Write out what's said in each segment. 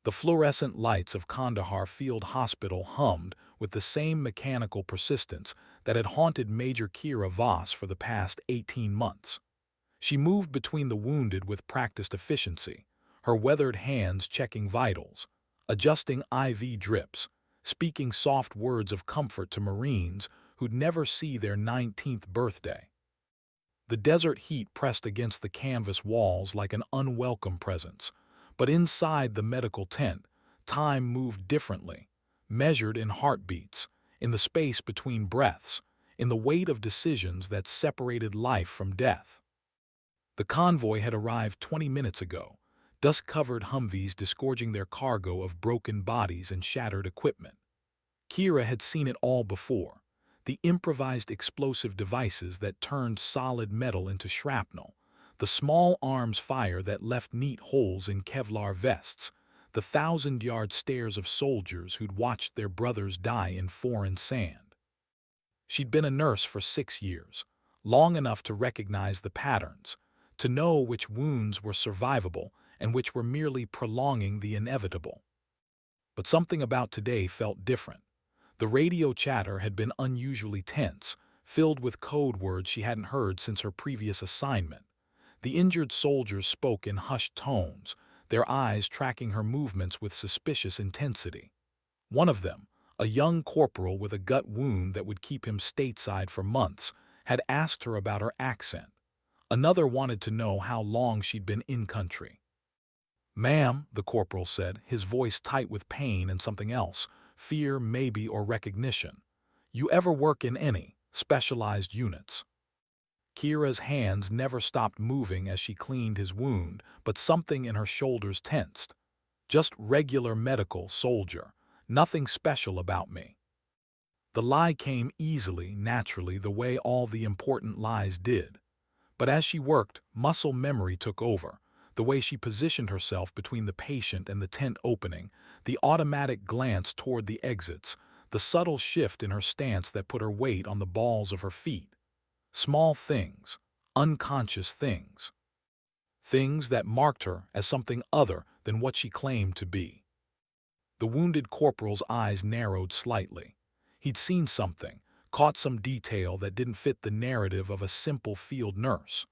The fluorescent lights of Kandahar Field Hospital hummed with the same mechanical persistence that had haunted Major Kira Voss for the past 18 months. She moved between the wounded with practiced efficiency, her weathered hands checking vitals, adjusting IV drips, speaking soft words of comfort to Marines who'd never see their 19th birthday. The desert heat pressed against the canvas walls like an unwelcome presence, but inside the medical tent, time moved differently, measured in heartbeats, in the space between breaths, in the weight of decisions that separated life from death. The convoy had arrived 20 minutes ago, dust-covered Humvees disgorging their cargo of broken bodies and shattered equipment. Kira had seen it all before, the improvised explosive devices that turned solid metal into shrapnel, the small arms fire that left neat holes in Kevlar vests, the 1,000-yard stares of soldiers who'd watched their brothers die in foreign sand. She'd been a nurse for 6 years, long enough to recognize the patterns, to know which wounds were survivable and which were merely prolonging the inevitable. But something about today felt different. The radio chatter had been unusually tense, filled with code words she hadn't heard since her previous assignment. The injured soldiers spoke in hushed tones, their eyes tracking her movements with suspicious intensity. One of them, a young corporal with a gut wound that would keep him stateside for months, had asked her about her accent. Another wanted to know how long she'd been in country. "Ma'am," the corporal said, his voice tight with pain and something else, fear maybe or recognition. "You ever work in any specialized units?" Kira's hands never stopped moving as she cleaned his wound, but something in her shoulders tensed. "Just regular medical soldier. Nothing special about me." The lie came easily, naturally, the way all the important lies did. But as she worked, muscle memory took over. The way she positioned herself between the patient and the tent opening, the automatic glance toward the exits, the subtle shift in her stance that put her weight on the balls of her feet. Small things, unconscious things. Things that marked her as something other than what she claimed to be. The wounded corporal's eyes narrowed slightly. He'd seen something, caught some detail that didn't fit the narrative of a simple field nurse.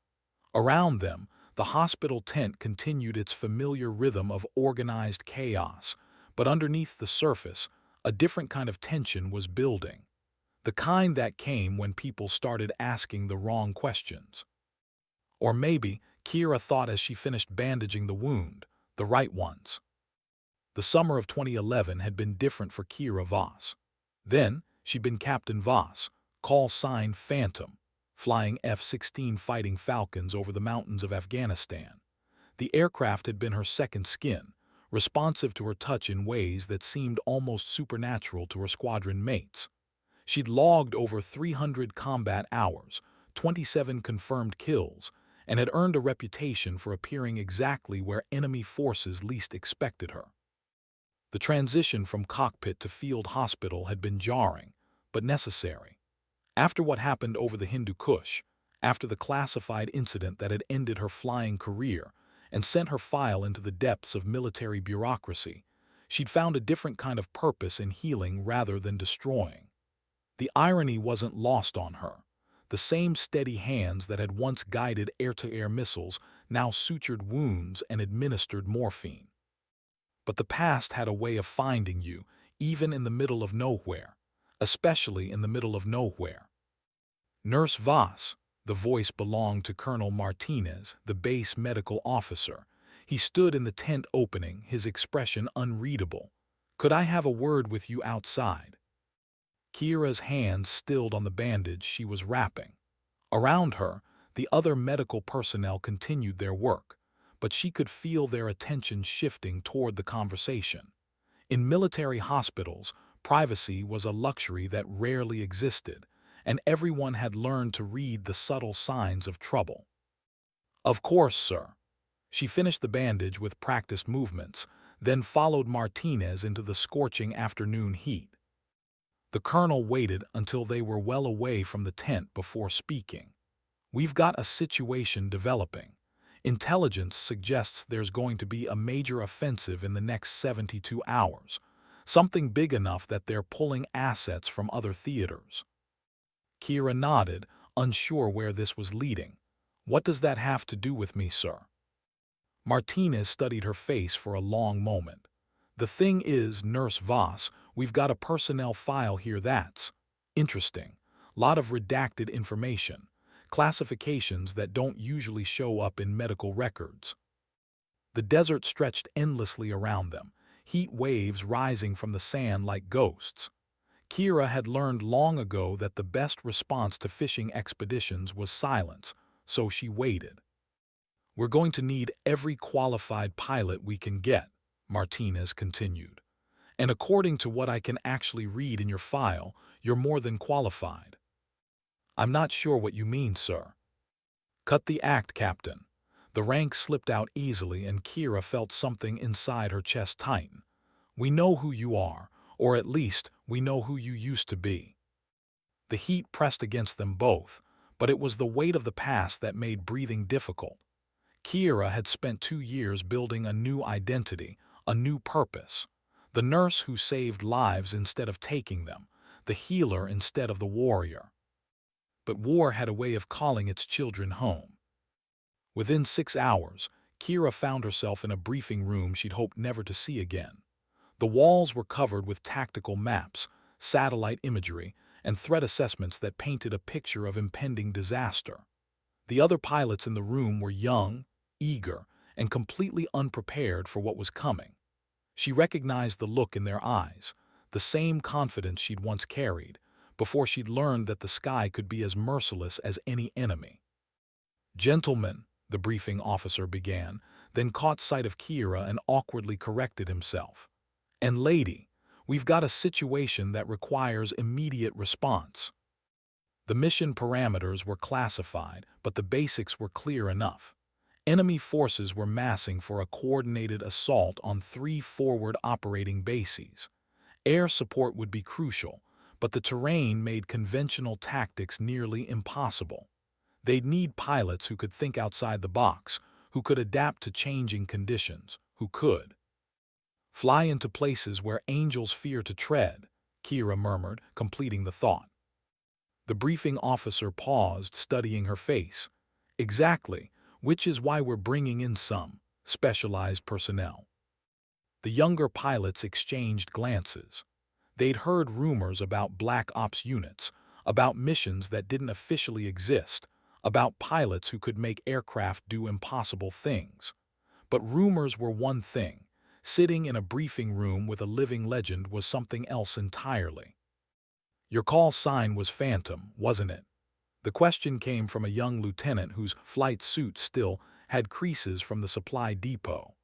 Around them, the hospital tent continued its familiar rhythm of organized chaos, but underneath the surface, a different kind of tension was building. The kind that came when people started asking the wrong questions. Or maybe, Kira thought as she finished bandaging the wound, the right ones. The summer of 2011 had been different for Kira Voss. Then, she'd been Captain Voss, call sign Phantom, flying F-16 Fighting Falcons over the mountains of Afghanistan. The aircraft had been her second skin, responsive to her touch in ways that seemed almost supernatural to her squadron mates. She'd logged over 300 combat hours, 27 confirmed kills, and had earned a reputation for appearing exactly where enemy forces least expected her. The transition from cockpit to field hospital had been jarring, but necessary. After what happened over the Hindu Kush, after the classified incident that had ended her flying career and sent her file into the depths of military bureaucracy, she'd found a different kind of purpose in healing rather than destroying. The irony wasn't lost on her. The same steady hands that had once guided air-to-air missiles now sutured wounds and administered morphine. But the past had a way of finding you, even in the middle of nowhere, especially in the middle of nowhere. Nurse Voss, the voice belonged to Colonel Martinez, the base medical officer. He stood in the tent opening, his expression unreadable. "Could I have a word with you outside?" Kira's hands stilled on the bandage she was wrapping. Around her, the other medical personnel continued their work, but she could feel their attention shifting toward the conversation. In military hospitals, privacy was a luxury that rarely existed, and everyone had learned to read the subtle signs of trouble. "Of course, sir." She finished the bandage with practiced movements, then followed Martinez into the scorching afternoon heat. The colonel waited until they were well away from the tent before speaking. "We've got a situation developing. Intelligence suggests there's going to be a major offensive in the next 72 hours, something big enough that they're pulling assets from other theaters. Kira nodded, unsure where this was leading. What does that have to do with me, sir? Martinez studied her face for a long moment. The thing is, Nurse Voss, we've got a personnel file here that's interesting. Lot of redacted information, classifications that don't usually show up in medical records. The desert stretched endlessly around them, heat waves rising from the sand like ghosts. Kira had learned long ago that the best response to fishing expeditions was silence, so she waited. We're going to need every qualified pilot we can get, Martinez continued. And according to what I can actually read in your file, you're more than qualified. I'm not sure what you mean, sir. Cut the act, Captain. The rank slipped out easily and Kira felt something inside her chest tighten. We know who you are, or at least we know who you used to be. The heat pressed against them both, but it was the weight of the past that made breathing difficult. Kira had spent 2 years building a new identity, a new purpose. The nurse who saved lives instead of taking them, the healer instead of the warrior. But war had a way of calling its children home. Within 6 hours, Kira found herself in a briefing room she'd hoped never to see again. The walls were covered with tactical maps, satellite imagery, and threat assessments that painted a picture of impending disaster. The other pilots in the room were young, eager, and completely unprepared for what was coming. She recognized the look in their eyes, the same confidence she'd once carried, before she'd learned that the sky could be as merciless as any enemy. Gentlemen, the briefing officer began, then caught sight of Kira and awkwardly corrected himself. And lady, we've got a situation that requires immediate response. The mission parameters were classified, but the basics were clear enough. Enemy forces were massing for a coordinated assault on 3 forward operating bases. Air support would be crucial, but the terrain made conventional tactics nearly impossible. They'd need pilots who could think outside the box, who could adapt to changing conditions, who could fly into places where angels fear to tread, Kira murmured, completing the thought. The briefing officer paused, studying her face. Exactly, which is why we're bringing in some specialized personnel. The younger pilots exchanged glances. They'd heard rumors about Black Ops units, about missions that didn't officially exist, about pilots who could make aircraft do impossible things. But rumors were one thing. Sitting in a briefing room with a living legend was something else entirely. Your call sign was Phantom, wasn't it? The question came from a young lieutenant whose flight suit still had creases from the supply depot.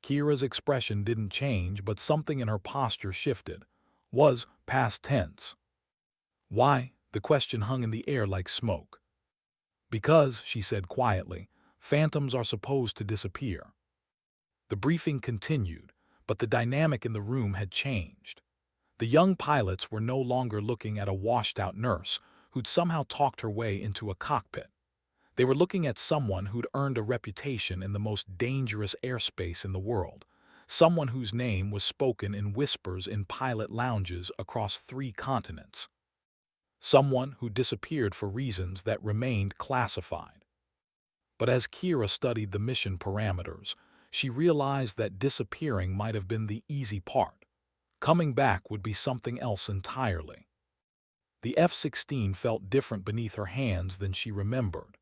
Kira's expression didn't change, but something in her posture shifted. Was past tense. Why? The question hung in the air like smoke. Because, she said quietly, phantoms are supposed to disappear. The briefing continued, but the dynamic in the room had changed. The young pilots were no longer looking at a washed-out nurse who'd somehow talked her way into a cockpit. They were looking at someone who'd earned a reputation in the most dangerous airspace in the world, someone whose name was spoken in whispers in pilot lounges across 3 continents. Someone who disappeared for reasons that remained classified. But as Kira studied the mission parameters, she realized that disappearing might have been the easy part. Coming back would be something else entirely. The F-16 felt different beneath her hands than she remembered.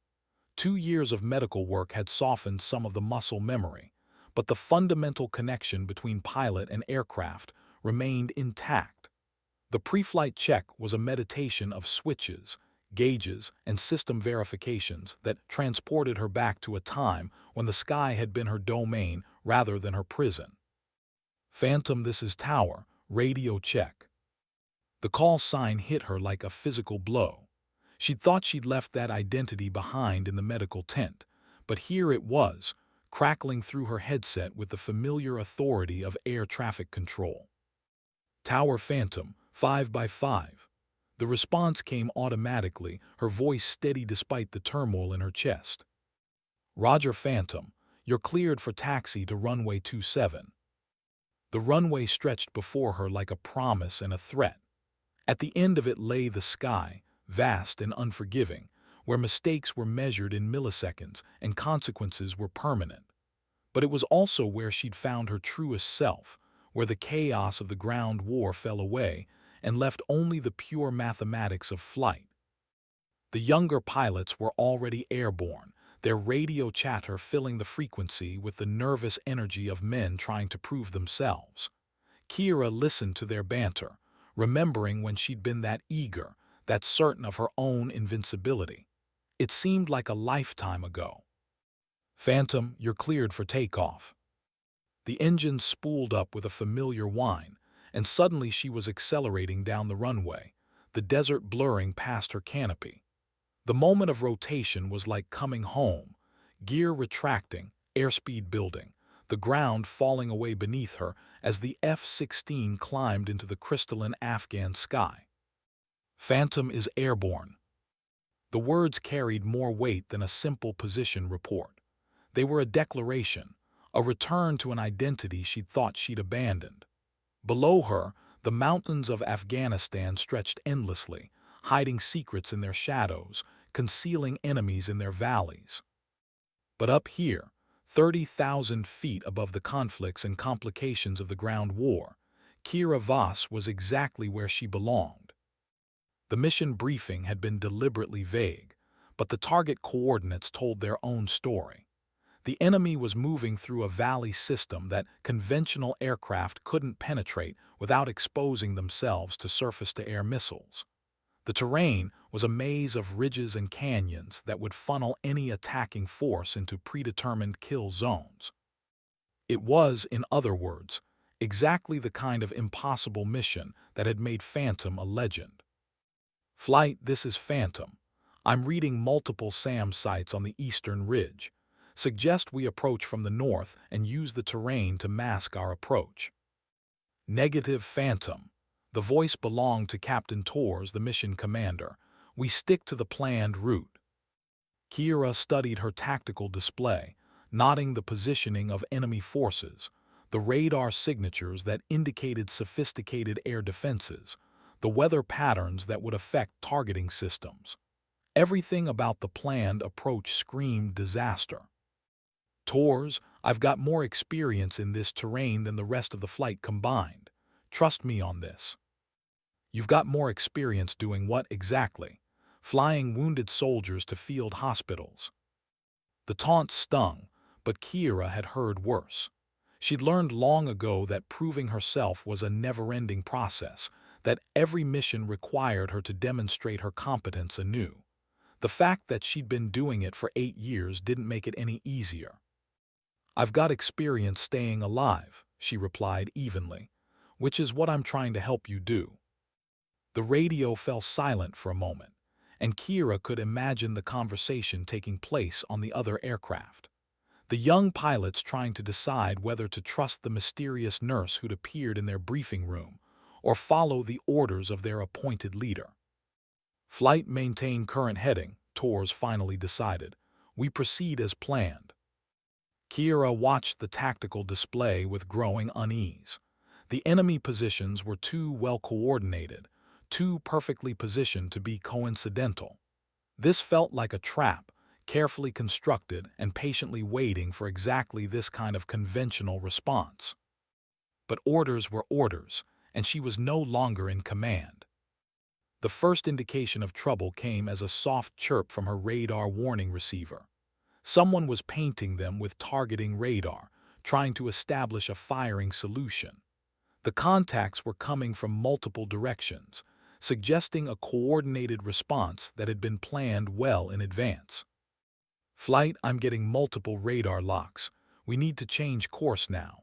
2 years of medical work had softened some of the muscle memory, but the fundamental connection between pilot and aircraft remained intact. The pre-flight check was a meditation of switches, gauges, and system verifications that transported her back to a time when the sky had been her domain rather than her prison. Phantom, this is Tower, radio check. The call sign hit her like a physical blow. She'd thought she'd left that identity behind in the medical tent, but here it was, crackling through her headset with the familiar authority of air traffic control. Tower Phantom, 5x5. The response came automatically, her voice steady despite the turmoil in her chest. Roger Phantom, you're cleared for taxi to runway 27. The runway stretched before her like a promise and a threat. At the end of it lay the sky, vast and unforgiving, where mistakes were measured in milliseconds and consequences were permanent. But it was also where she'd found her truest self, where the chaos of the ground war fell away and left only the pure mathematics of flight. The younger pilots were already airborne, their radio chatter filling the frequency with the nervous energy of men trying to prove themselves. Kira listened to their banter, remembering when she'd been that eager, that certain of her own invincibility. It seemed like a lifetime ago. Phantom, you're cleared for takeoff. The engine spooled up with a familiar whine, and suddenly she was accelerating down the runway, the desert blurring past her canopy. The moment of rotation was like coming home, gear retracting, airspeed building, the ground falling away beneath her as the F-16 climbed into the crystalline Afghan sky. Phantom is airborne. The words carried more weight than a simple position report. They were a declaration, a return to an identity she'd thought she'd abandoned. Below her, the mountains of Afghanistan stretched endlessly, hiding secrets in their shadows, concealing enemies in their valleys. But up here, 30,000 feet above the conflicts and complications of the ground war, Kira Voss was exactly where she belonged. The mission briefing had been deliberately vague, but the target coordinates told their own story. The enemy was moving through a valley system that conventional aircraft couldn't penetrate without exposing themselves to surface-to-air missiles. The terrain was a maze of ridges and canyons that would funnel any attacking force into predetermined kill zones. It was, in other words, exactly the kind of impossible mission that had made Phantom a legend. Flight, this is Phantom. I'm reading multiple SAM sites on the eastern ridge. Suggest we approach from the north and use the terrain to mask our approach. Negative, Phantom. The voice belonged to Captain Torres, the mission commander. We stick to the planned route. Kira studied her tactical display, noting the positioning of enemy forces, the radar signatures that indicated sophisticated air defenses, the weather patterns that would affect targeting systems. Everything about the planned approach screamed disaster. Torres, I've got more experience in this terrain than the rest of the flight combined. Trust me on this. You've got more experience doing what exactly? Flying wounded soldiers to field hospitals. The taunt stung, but Kira had heard worse. She'd learned long ago that proving herself was a never-ending process, that every mission required her to demonstrate her competence anew. The fact that she'd been doing it for 8 years didn't make it any easier. I've got experience staying alive, she replied evenly, which is what I'm trying to help you do. The radio fell silent for a moment, and Kira could imagine the conversation taking place on the other aircraft. The young pilots trying to decide whether to trust the mysterious nurse who'd appeared in their briefing room or follow the orders of their appointed leader. Flight maintain current heading, Torres finally decided. We proceed as planned. Kira watched the tactical display with growing unease. The enemy positions were too well coordinated, too perfectly positioned to be coincidental. This felt like a trap, carefully constructed and patiently waiting for exactly this kind of conventional response. But orders were orders, and she was no longer in command. The first indication of trouble came as a soft chirp from her radar warning receiver. Someone was painting them with targeting radar, trying to establish a firing solution. The contacts were coming from multiple directions, suggesting a coordinated response that had been planned well in advance. Flight, I'm getting multiple radar locks. We need to change course now.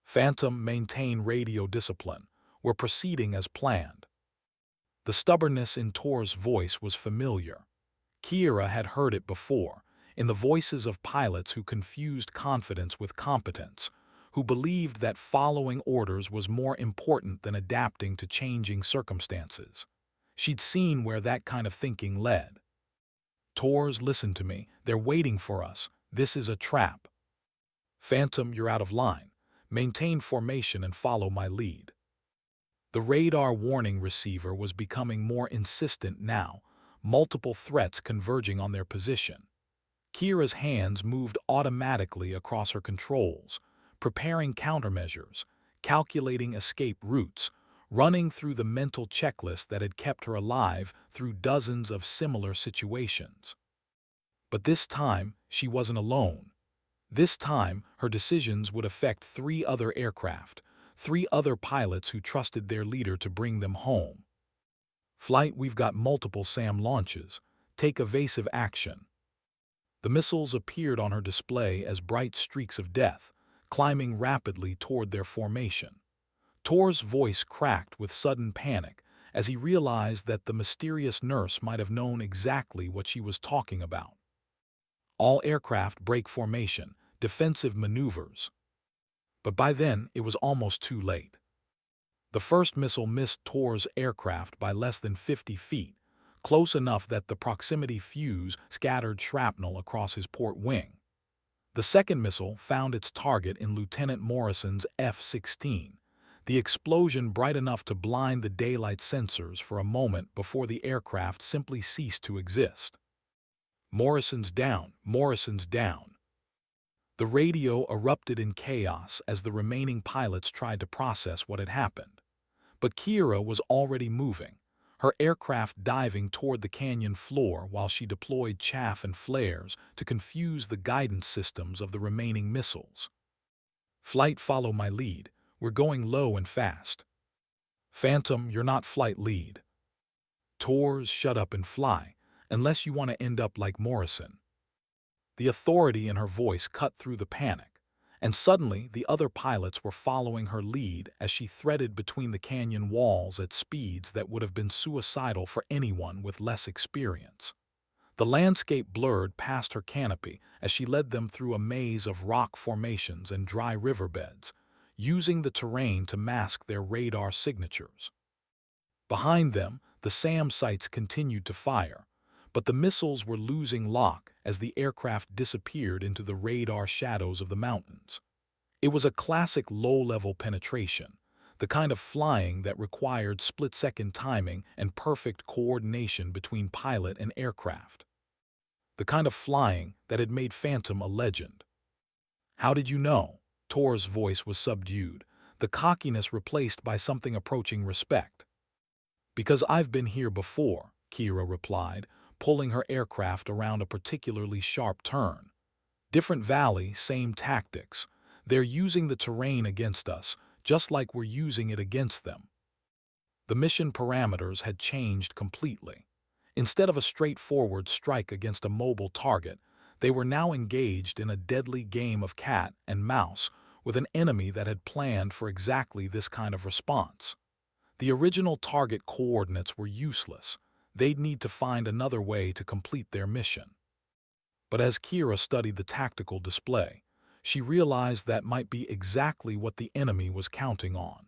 Phantom, maintain radio discipline. We're proceeding as planned. The stubbornness in Tor's voice was familiar. Kira had heard it before, in the voices of pilots who confused confidence with competence, who believed that following orders was more important than adapting to changing circumstances. She'd seen where that kind of thinking led. Tors, listen to me. They're waiting for us. This is a trap. Phantom, you're out of line. Maintain formation and follow my lead. The radar warning receiver was becoming more insistent now, multiple threats converging on their position. Kira's hands moved automatically across her controls, preparing countermeasures, calculating escape routes, running through the mental checklist that had kept her alive through dozens of similar situations. But this time, she wasn't alone. This time, her decisions would affect 3 other aircraft, 3 other pilots who trusted their leader to bring them home. Flight, we've got multiple SAM launches. Take evasive action. The missiles appeared on her display as bright streaks of death, climbing rapidly toward their formation. Tor's voice cracked with sudden panic as he realized that the mysterious nurse might have known exactly what she was talking about. All aircraft break formation, defensive maneuvers. But by then, it was almost too late. The first missile missed Tor's aircraft by less than 50 feet, close enough that the proximity fuse scattered shrapnel across his port wing. The second missile found its target in Lieutenant Morrison's F-16, the explosion bright enough to blind the daylight sensors for a moment before the aircraft simply ceased to exist. Morrison's down, Morrison's down. The radio erupted in chaos as the remaining pilots tried to process what had happened. But Kira was already moving, her aircraft diving toward the canyon floor while she deployed chaff and flares to confuse the guidance systems of the remaining missiles. Flight, follow my lead. We're going low and fast. Phantom, you're not flight lead. Tors, shut up and fly, unless you want to end up like Morrison. The authority in her voice cut through the panic, and suddenly the other pilots were following her lead as she threaded between the canyon walls at speeds that would have been suicidal for anyone with less experience. The landscape blurred past her canopy as she led them through a maze of rock formations and dry riverbeds, using the terrain to mask their radar signatures. Behind them, the SAM sights continued to fire, but the missiles were losing lock as the aircraft disappeared into the radar shadows of the mountains. It was a classic low-level penetration, the kind of flying that required split-second timing and perfect coordination between pilot and aircraft. The kind of flying that had made Phantom a legend. How did you know? Tor's voice was subdued, the cockiness replaced by something approaching respect. Because I've been here before, Kira replied, pulling her aircraft around a particularly sharp turn. Different valley, same tactics. They're using the terrain against us, just like we're using it against them. The mission parameters had changed completely. Instead of a straightforward strike against a mobile target, they were now engaged in a deadly game of cat and mouse with an enemy that had planned for exactly this kind of response. The original target coordinates were useless. They'd need to find another way to complete their mission. But as Kira studied the tactical display, she realized that might be exactly what the enemy was counting on.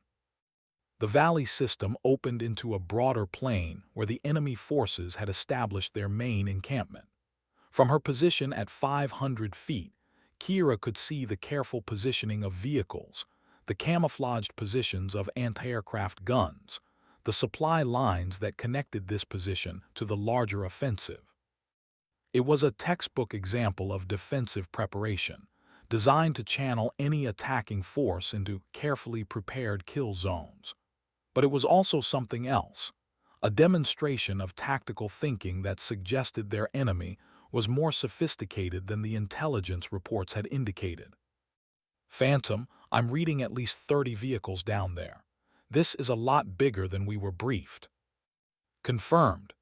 The valley system opened into a broader plain where the enemy forces had established their main encampment. From her position at 500 feet, Kira could see the careful positioning of vehicles, the camouflaged positions of anti-aircraft guns, the supply lines that connected this position to the larger offensive. It was a textbook example of defensive preparation, designed to channel any attacking force into carefully prepared kill zones. But it was also something else, a demonstration of tactical thinking that suggested their enemy was more sophisticated than the intelligence reports had indicated. Phantom, I'm reading at least 30 vehicles down there. This is a lot bigger than we were briefed. Confirmed.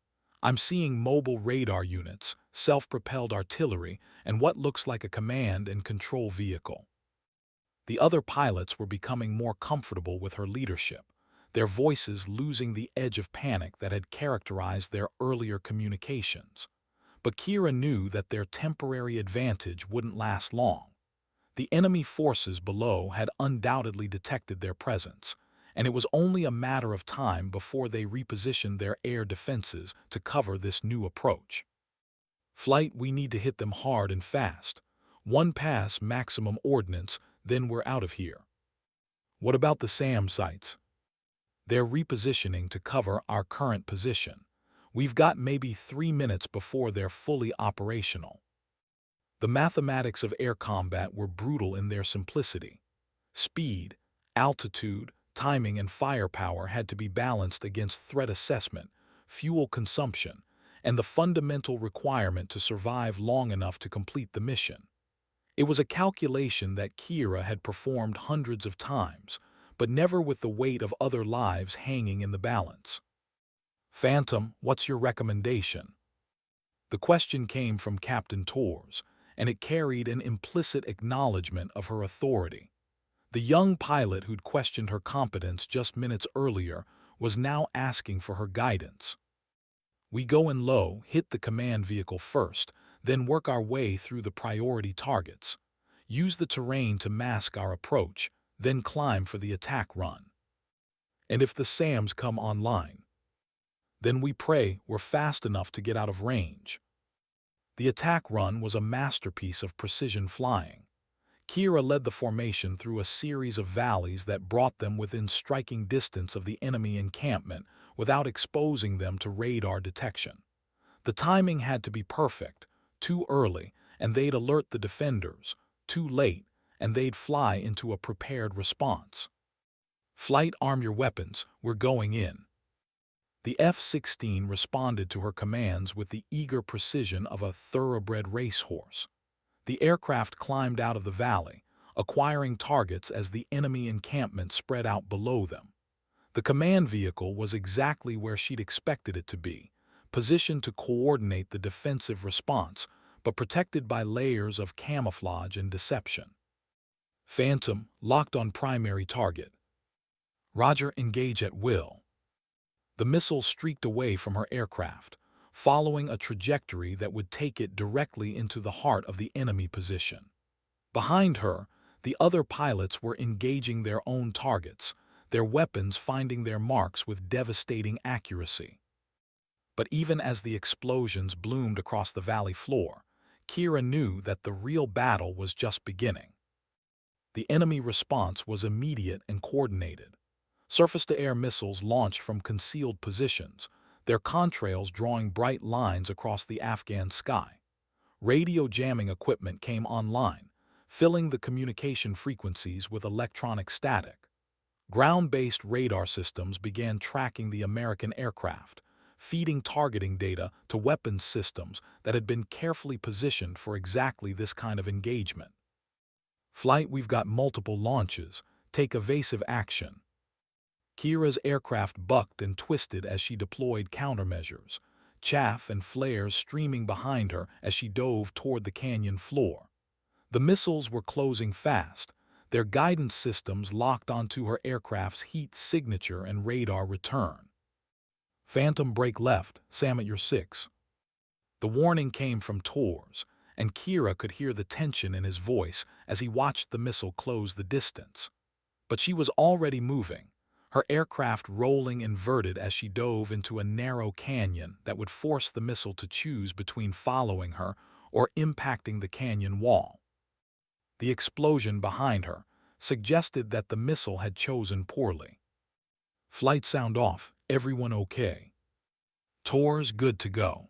I'm seeing mobile radar units, self-propelled artillery, and what looks like a command and control vehicle. The other pilots were becoming more comfortable with her leadership, their voices losing the edge of panic that had characterized their earlier communications. But Kira knew that their temporary advantage wouldn't last long. The enemy forces below had undoubtedly detected their presence, and it was only a matter of time before they repositioned their air defenses to cover this new approach. Flight, we need to hit them hard and fast. One pass, maximum ordnance, then we're out of here. What about the SAM sites? They're repositioning to cover our current position. We've got maybe 3 minutes before they're fully operational. The mathematics of air combat were brutal in their simplicity. Speed, altitude, timing, and firepower had to be balanced against threat assessment, fuel consumption, and the fundamental requirement to survive long enough to complete the mission. It was a calculation that Kira had performed hundreds of times, but never with the weight of other lives hanging in the balance. Phantom, what's your recommendation? The question came from Captain Torres, and it carried an implicit acknowledgement of her authority. The young pilot who'd questioned her competence just minutes earlier was now asking for her guidance. We go in low, hit the command vehicle first, then work our way through the priority targets. Use the terrain to mask our approach, then climb for the attack run. And if the SAMs come online, then we pray we're fast enough to get out of range. The attack run was a masterpiece of precision flying. Kira led the formation through a series of valleys that brought them within striking distance of the enemy encampment without exposing them to radar detection. The timing had to be perfect. Too early, and they'd alert the defenders. Too late, and they'd fly into a prepared response. Flight, arm your weapons, we're going in. The F-16 responded to her commands with the eager precision of a thoroughbred racehorse. The aircraft climbed out of the valley, acquiring targets as the enemy encampment spread out below them. The command vehicle was exactly where she'd expected it to be, positioned to coordinate the defensive response, but protected by layers of camouflage and deception. Phantom, locked on primary target. Roger, engage at will. The missile streaked away from her aircraft, following a trajectory that would take it directly into the heart of the enemy position. Behind her, the other pilots were engaging their own targets, their weapons finding their marks with devastating accuracy. But even as the explosions bloomed across the valley floor, Kira knew that the real battle was just beginning. The enemy response was immediate and coordinated. Surface-to-air missiles launched from concealed positions, their contrails drawing bright lines across the Afghan sky. Radio jamming equipment came online, filling the communication frequencies with electronic static. Ground-based radar systems began tracking the American aircraft, feeding targeting data to weapons systems that had been carefully positioned for exactly this kind of engagement. Flight, we've got multiple launches. Take evasive action. Kira's aircraft bucked and twisted as she deployed countermeasures, chaff and flares streaming behind her as she dove toward the canyon floor. The missiles were closing fast, their guidance systems locked onto her aircraft's heat signature and radar return. Phantom, brake left, SAM at your 6. The warning came from Torres, and Kira could hear the tension in his voice as he watched the missile close the distance. But she was already moving, her aircraft rolling inverted as she dove into a narrow canyon that would force the missile to choose between following her or impacting the canyon wall. The explosion behind her suggested that the missile had chosen poorly. Flight sound off, everyone okay? Torres, good to go.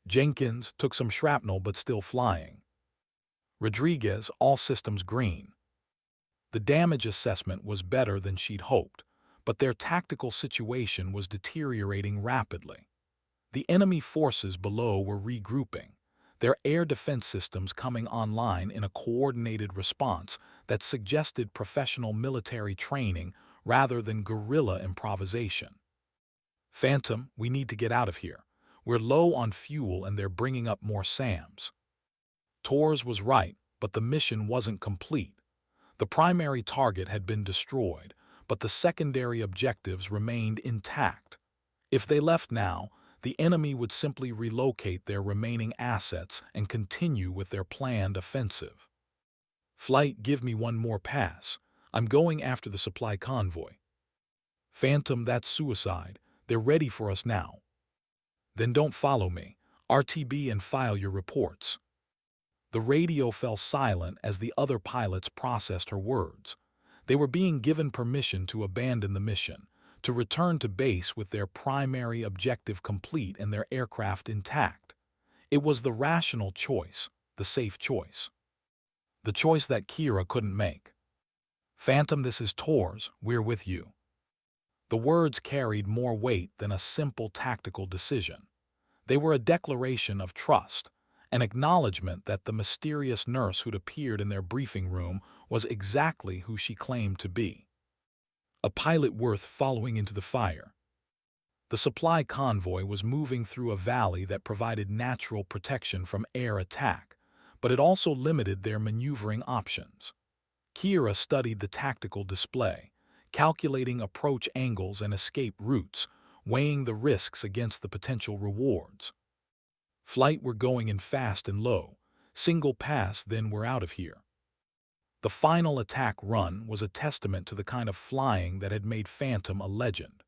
Jenkins took some shrapnel but still flying. Rodriguez, all systems green. The damage assessment was better than she'd hoped, but their tactical situation was deteriorating rapidly. The enemy forces below were regrouping, their air defense systems coming online in a coordinated response that suggested professional military training rather than guerrilla improvisation. Phantom, we need to get out of here. We're low on fuel and they're bringing up more SAMs. Torres was right, but the mission wasn't complete. The primary target had been destroyed, but the secondary objectives remained intact. If they left now, the enemy would simply relocate their remaining assets and continue with their planned offensive. Flight, give me one more pass. I'm going after the supply convoy. Phantom, that's suicide. They're ready for us now. Then don't follow me. RTB and file your reports. The radio fell silent as the other pilots processed her words. They were being given permission to abandon the mission, to return to base with their primary objective complete and their aircraft intact. It was the rational choice, the safe choice. The choice that Kira couldn't make. "Phantom, this is Tors, we're with you." The words carried more weight than a simple tactical decision. They were a declaration of trust, an acknowledgement that the mysterious nurse who'd appeared in their briefing room was exactly who she claimed to be. A pilot worth following into the fire. The supply convoy was moving through a valley that provided natural protection from air attack, but it also limited their maneuvering options. Kira studied the tactical display, calculating approach angles and escape routes, weighing the risks against the potential rewards. Flight were going in fast and low. Single pass, then we're out of here. The final attack run was a testament to the kind of flying that had made Phantom a legend.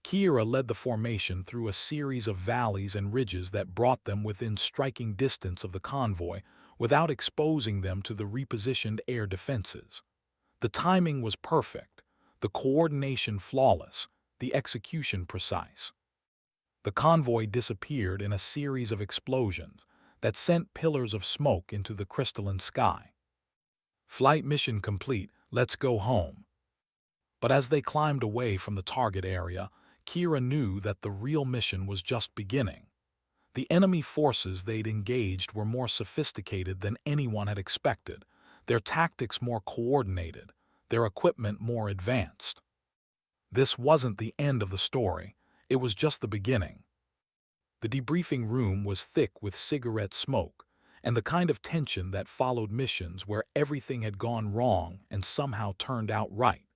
Kira led the formation through a series of valleys and ridges that brought them within striking distance of the convoy without exposing them to the repositioned air defenses. The timing was perfect, the coordination flawless, the execution precise. The convoy disappeared in a series of explosions that sent pillars of smoke into the crystalline sky. "Flight mission complete, let's go home." But as they climbed away from the target area, Kira knew that the real mission was just beginning. The enemy forces they'd engaged were more sophisticated than anyone had expected, their tactics more coordinated, their equipment more advanced. This wasn't the end of the story, it was just the beginning. The debriefing room was thick with cigarette smoke, and the kind of tension that followed missions where everything had gone wrong and somehow turned out right.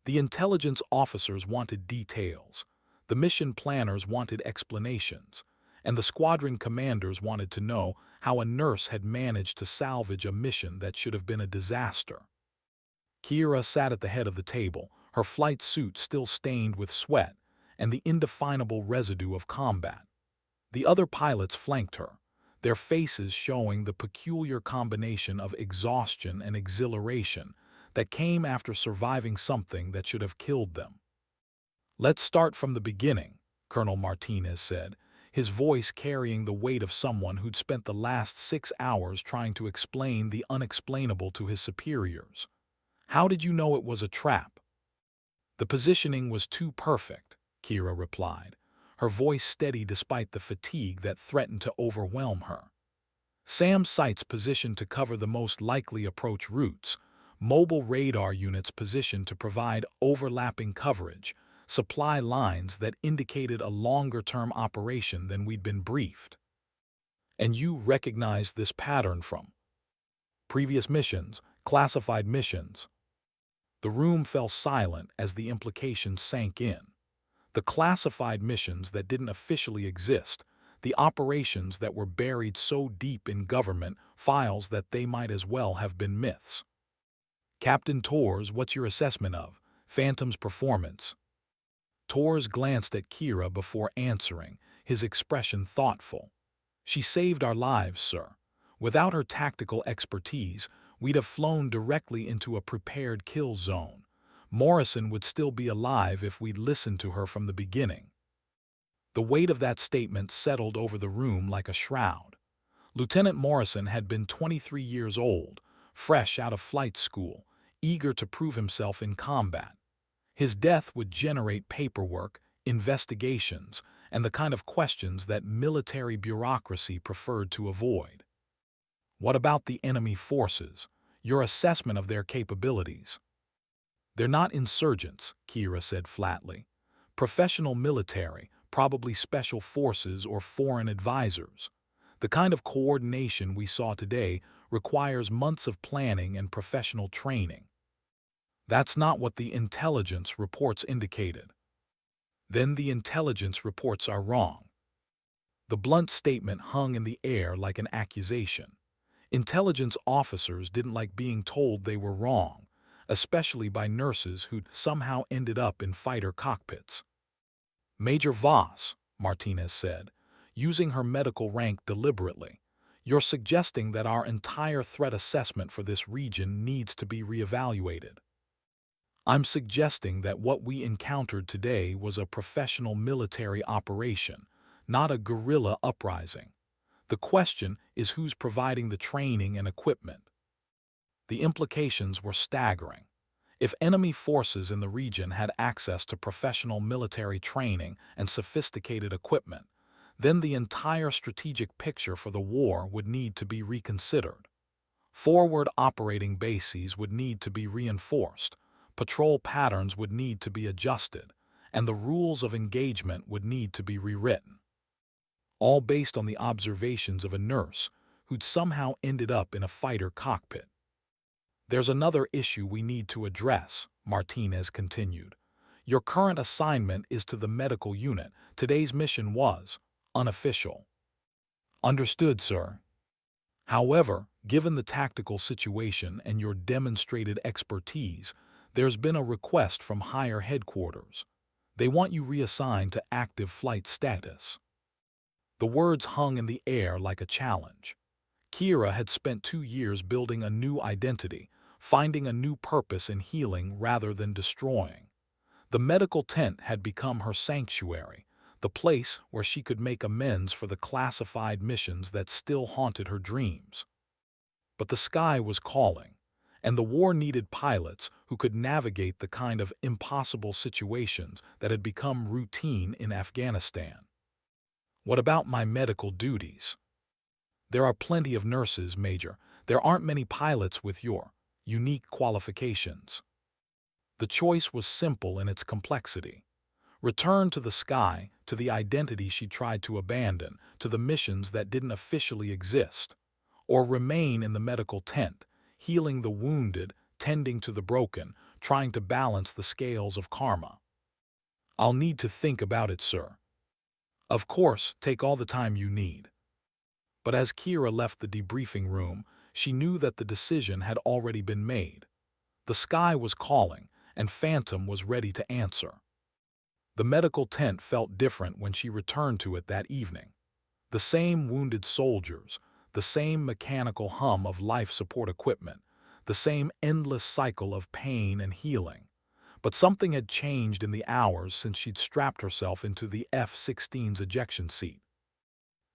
The intelligence officers wanted details, the mission planners wanted explanations, and the squadron commanders wanted to know how a nurse had managed to salvage a mission that should have been a disaster. Kira sat at the head of the table, her flight suit still stained with sweat and the indefinable residue of combat. The other pilots flanked her, their faces showing the peculiar combination of exhaustion and exhilaration that came after surviving something that should have killed them. "Let's start from the beginning," Colonel Martinez said, his voice carrying the weight of someone who'd spent the last 6 hours trying to explain the unexplainable to his superiors. "How did you know it was a trap?" "The positioning was too perfect," Kira replied, her voice steady despite the fatigue that threatened to overwhelm her. "SAM sites positioned to cover the most likely approach routes, mobile radar units positioned to provide overlapping coverage, supply lines that indicated a longer-term operation than we'd been briefed." "And you recognized this pattern from previous missions, classified missions?" The room fell silent as the implications sank in. The classified missions that didn't officially exist, the operations that were buried so deep in government files that they might as well have been myths. "Captain Tors, what's your assessment of Phantom's performance?" Tors glanced at Kira before answering, his expression thoughtful. "She saved our lives, sir. Without her tactical expertise, we'd have flown directly into a prepared kill zone. Morrison would still be alive if we'd listened to her from the beginning." The weight of that statement settled over the room like a shroud. Lieutenant Morrison had been 23 years old, fresh out of flight school, eager to prove himself in combat. His death would generate paperwork, investigations, and the kind of questions that military bureaucracy preferred to avoid. "What about the enemy forces? Your assessment of their capabilities?" "They're not insurgents," Kira said flatly. "Professional military, probably special forces or foreign advisors. The kind of coordination we saw today requires months of planning and professional training." "That's not what the intelligence reports indicated." "Then the intelligence reports are wrong." The blunt statement hung in the air like an accusation. Intelligence officers didn't like being told they were wrong, especially by nurses who'd somehow ended up in fighter cockpits. "Major Voss," Martinez said, using her medical rank deliberately. You're suggesting that our entire threat assessment for this region needs to be reevaluated. I'm suggesting that what we encountered today was a professional military operation, not a guerrilla uprising. The question is who's providing the training and equipment. The implications were staggering. If enemy forces in the region had access to professional military training and sophisticated equipment, then the entire strategic picture for the war would need to be reconsidered. Forward operating bases would need to be reinforced, patrol patterns would need to be adjusted, and the rules of engagement would need to be rewritten. All based on the observations of a nurse who'd somehow ended up in a fighter cockpit. There's another issue we need to address, Martinez continued. Your current assignment is to the medical unit. Today's mission was unofficial. Understood, sir. However, given the tactical situation and your demonstrated expertise, there's been a request from higher headquarters. They want you reassigned to active flight status. The words hung in the air like a challenge. Kira had spent 2 years building a new identity, finding a new purpose in healing rather than destroying. The medical tent had become her sanctuary, the place where she could make amends for the classified missions that still haunted her dreams. But the sky was calling, and the war needed pilots who could navigate the kind of impossible situations that had become routine in Afghanistan. What about my medical duties? There are plenty of nurses, Major. There aren't many pilots with your unique qualifications. The choice was simple in its complexity. Return to the sky, to the identity she tried to abandon, to the missions that didn't officially exist. Or remain in the medical tent, healing the wounded, tending to the broken, trying to balance the scales of karma. I'll need to think about it, sir. Of course, take all the time you need. But as Kira left the debriefing room, she knew that the decision had already been made. The sky was calling, and Phantom was ready to answer. The medical tent felt different when she returned to it that evening. The same wounded soldiers, the same mechanical hum of life support equipment, the same endless cycle of pain and healing. But something had changed in the hours since she'd strapped herself into the F-16's ejection seat.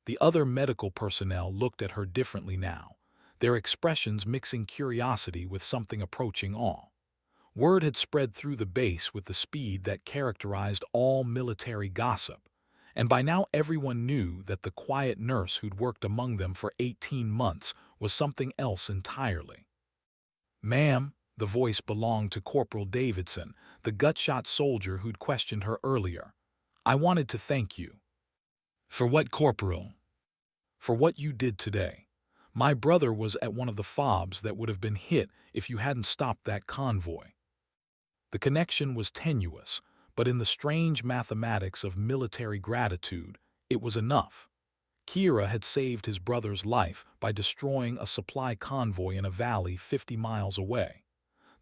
The other medical personnel looked at her differently now, their expressions mixing curiosity with something approaching awe. Word had spread through the base with the speed that characterized all military gossip, and by now everyone knew that the quiet nurse who'd worked among them for 18 months was something else entirely. Ma'am, the voice belonged to Corporal Davidson, the gut-shot soldier who'd questioned her earlier. I wanted to thank you. For what, Corporal? For what you did today. My brother was at one of the FOBs that would have been hit if you hadn't stopped that convoy. The connection was tenuous, but in the strange mathematics of military gratitude, it was enough. Kira had saved his brother's life by destroying a supply convoy in a valley 50 miles away.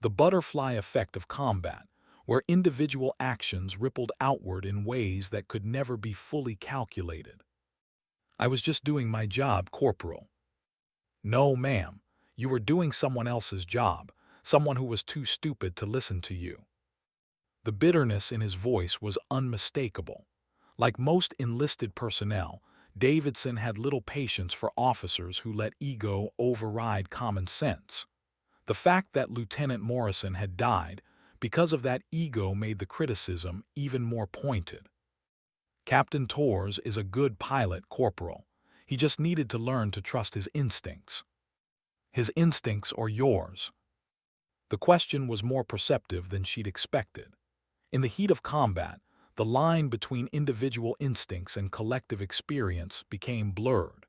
The butterfly effect of combat, where individual actions rippled outward in ways that could never be fully calculated. I was just doing my job, Corporal. No, ma'am. You were doing someone else's job, someone who was too stupid to listen to you. The bitterness in his voice was unmistakable. Like most enlisted personnel, Davidson had little patience for officers who let ego override common sense. The fact that Lieutenant Morrison had died because of that ego made the criticism even more pointed. Captain Torres is a good pilot, Corporal. He just needed to learn to trust his instincts. His instincts or yours? The question was more perceptive than she'd expected. In the heat of combat, the line between individual instincts and collective experience became blurred.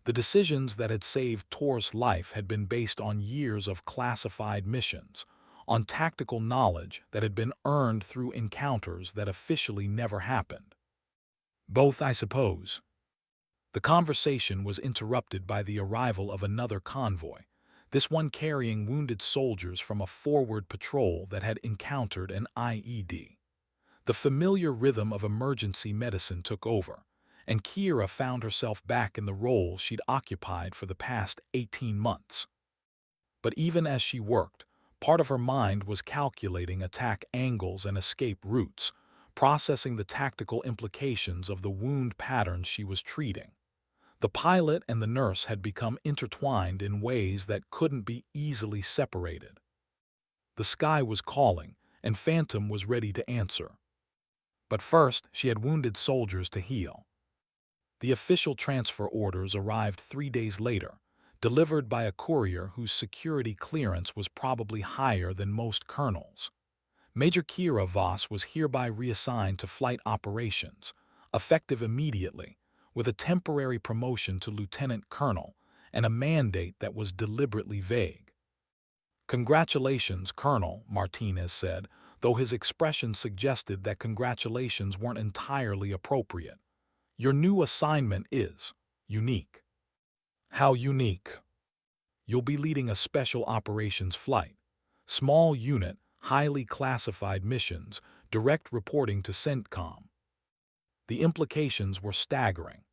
The decisions that had saved Torres' life had been based on years of classified missions, on tactical knowledge that had been earned through encounters that officially never happened. Both, I suppose. The conversation was interrupted by the arrival of another convoy, this one carrying wounded soldiers from a forward patrol that had encountered an IED. The familiar rhythm of emergency medicine took over, and Kira found herself back in the role she'd occupied for the past 18 months. But even as she worked, part of her mind was calculating attack angles and escape routes, processing the tactical implications of the wound patterns she was treating. The pilot and the nurse had become intertwined in ways that couldn't be easily separated. The sky was calling, and Phantom was ready to answer. But first, she had wounded soldiers to heal. The official transfer orders arrived 3 days later, delivered by a courier whose security clearance was probably higher than most colonels. Major Kira Voss was hereby reassigned to flight operations, effective immediately, with a temporary promotion to lieutenant colonel and a mandate that was deliberately vague. "Congratulations, Colonel," Martinez said, though his expression suggested that congratulations weren't entirely appropriate. "Your new assignment is unique." "How unique?" "You'll be leading a special operations flight. Small unit, highly classified missions, direct reporting to CENTCOM." The implications were staggering.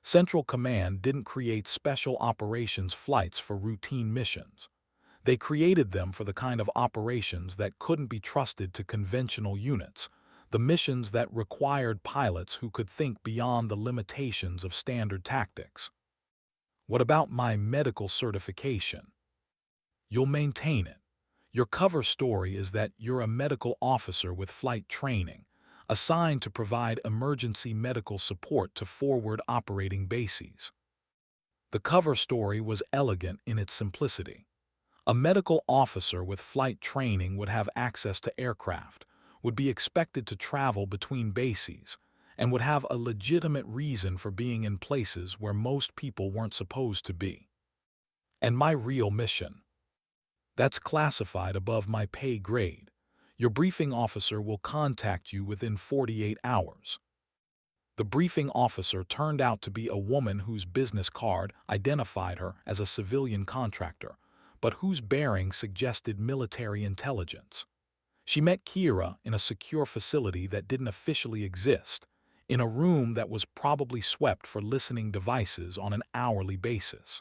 Central Command didn't create special operations flights for routine missions. They created them for the kind of operations that couldn't be trusted to conventional units, the missions that required pilots who could think beyond the limitations of standard tactics. "What about my medical certification?" "You'll maintain it. Your cover story is that you're a medical officer with flight training, assigned to provide emergency medical support to forward operating bases." The cover story was elegant in its simplicity. A medical officer with flight training would have access to aircraft, would be expected to travel between bases, and would have a legitimate reason for being in places where most people weren't supposed to be. "And my real mission? That's classified above my pay grade. Your briefing officer will contact you within 48 hours. The briefing officer turned out to be a woman whose business card identified her as a civilian contractor, but whose bearing suggested military intelligence. She met Kira in a secure facility that didn't officially exist, in a room that was probably swept for listening devices on an hourly basis.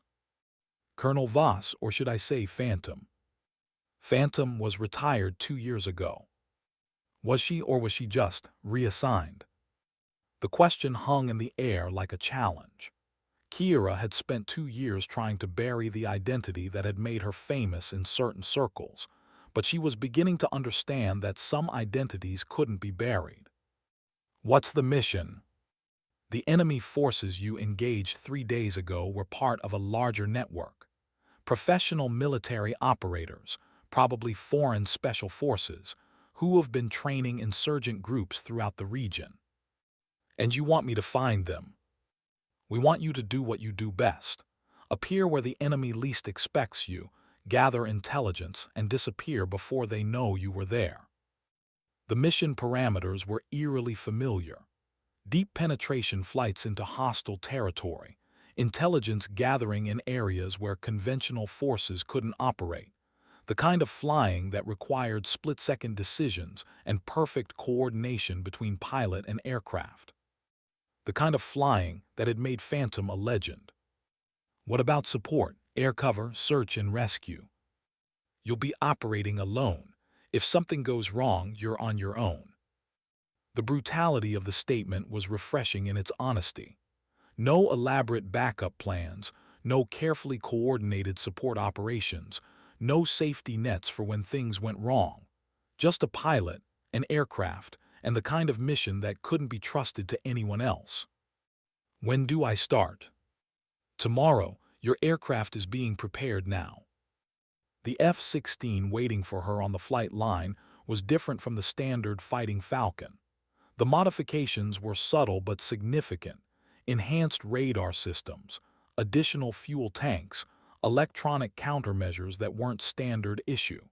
Colonel Voss, or should I say Phantom? Phantom was retired 2 years ago. Was she, or was she just reassigned? The question hung in the air like a challenge. Kira had spent 2 years trying to bury the identity that had made her famous in certain circles, but she was beginning to understand that some identities couldn't be buried. "What's the mission?" "The enemy forces you engaged 3 days ago were part of a larger network. Professional military operators, probably foreign special forces, who have been training insurgent groups throughout the region. And you want me to find them? We want you to do what you do best. Appear where the enemy least expects you, gather intelligence, and disappear before they know you were there." The mission parameters were eerily familiar. Deep penetration flights into hostile territory, intelligence gathering in areas where conventional forces couldn't operate, the kind of flying that required split-second decisions and perfect coordination between pilot and aircraft. The kind of flying that had made Phantom a legend. "What about support, air cover, search and rescue?" "You'll be operating alone. If something goes wrong, you're on your own." The brutality of the statement was refreshing in its honesty. No elaborate backup plans, no carefully coordinated support operations, no safety nets for when things went wrong. Just a pilot, an aircraft, and the kind of mission that couldn't be trusted to anyone else. "When do I start?" "Tomorrow. Your aircraft is being prepared now." The F-16 waiting for her on the flight line was different from the standard Fighting Falcon. The modifications were subtle but significant: enhanced radar systems, additional fuel tanks, electronic countermeasures that weren't standard issue.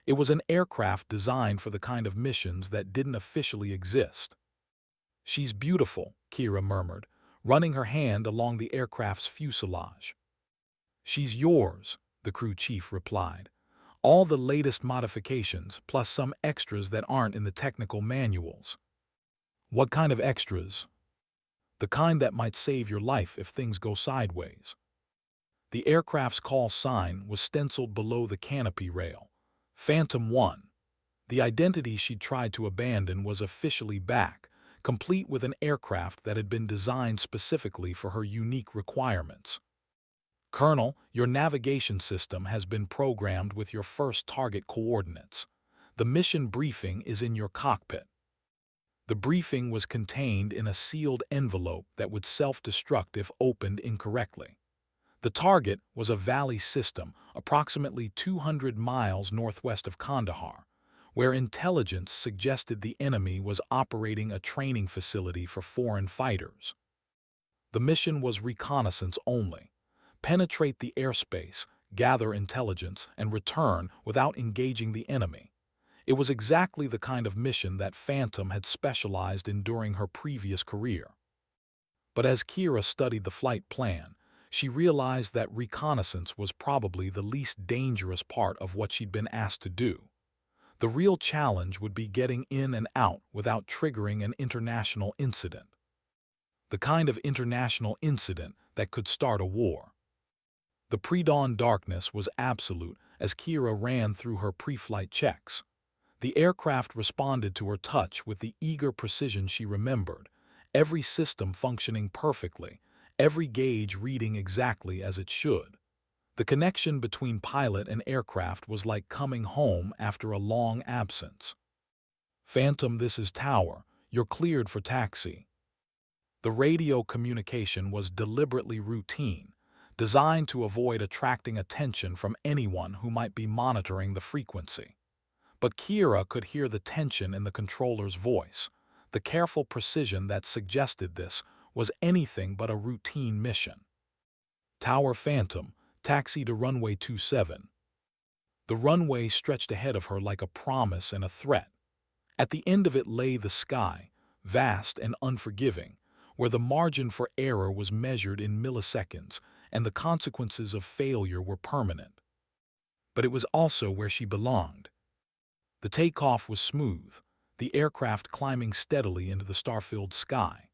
It was an aircraft designed for the kind of missions that didn't officially exist. "She's beautiful," Kira murmured, running her hand along the aircraft's fuselage. "She's yours," the crew chief replied. "All the latest modifications, plus some extras that aren't in the technical manuals." "What kind of extras?" the kind that might save your life if things go sideways. The aircraft's call sign was stenciled below the canopy rail. Phantom 1. The identity she'd tried to abandon was officially back, complete with an aircraft that had been designed specifically for her unique requirements. Colonel, your navigation system has been programmed with your first target coordinates. The mission briefing is in your cockpit. The briefing was contained in a sealed envelope that would self-destruct if opened incorrectly. The target was a valley system approximately 200 miles northwest of Kandahar, where intelligence suggested the enemy was operating a training facility for foreign fighters. The mission was reconnaissance only. Penetrate the airspace, gather intelligence, and return without engaging the enemy. It was exactly the kind of mission that Phantom had specialized in during her previous career. But as Kira studied the flight plan, she realized that reconnaissance was probably the least dangerous part of what she'd been asked to do. The real challenge would be getting in and out without triggering an international incident. The kind of international incident that could start a war. The pre-dawn darkness was absolute as Kira ran through her pre-flight checks. The aircraft responded to her touch with the eager precision she remembered, every system functioning perfectly, every gauge reading exactly as it should. The connection between pilot and aircraft was like coming home after a long absence. Phantom, this is Tower. You're cleared for taxi. The radio communication was deliberately routine, designed to avoid attracting attention from anyone who might be monitoring the frequency. But Kira could hear the tension in the controller's voice. The careful precision that suggested this was anything but a routine mission. Tower Phantom, taxi to runway 27. The runway stretched ahead of her like a promise and a threat. At the end of it lay the sky, vast and unforgiving, where the margin for error was measured in milliseconds and the consequences of failure were permanent. But it was also where she belonged. The takeoff was smooth, the aircraft climbing steadily into the star-filled sky.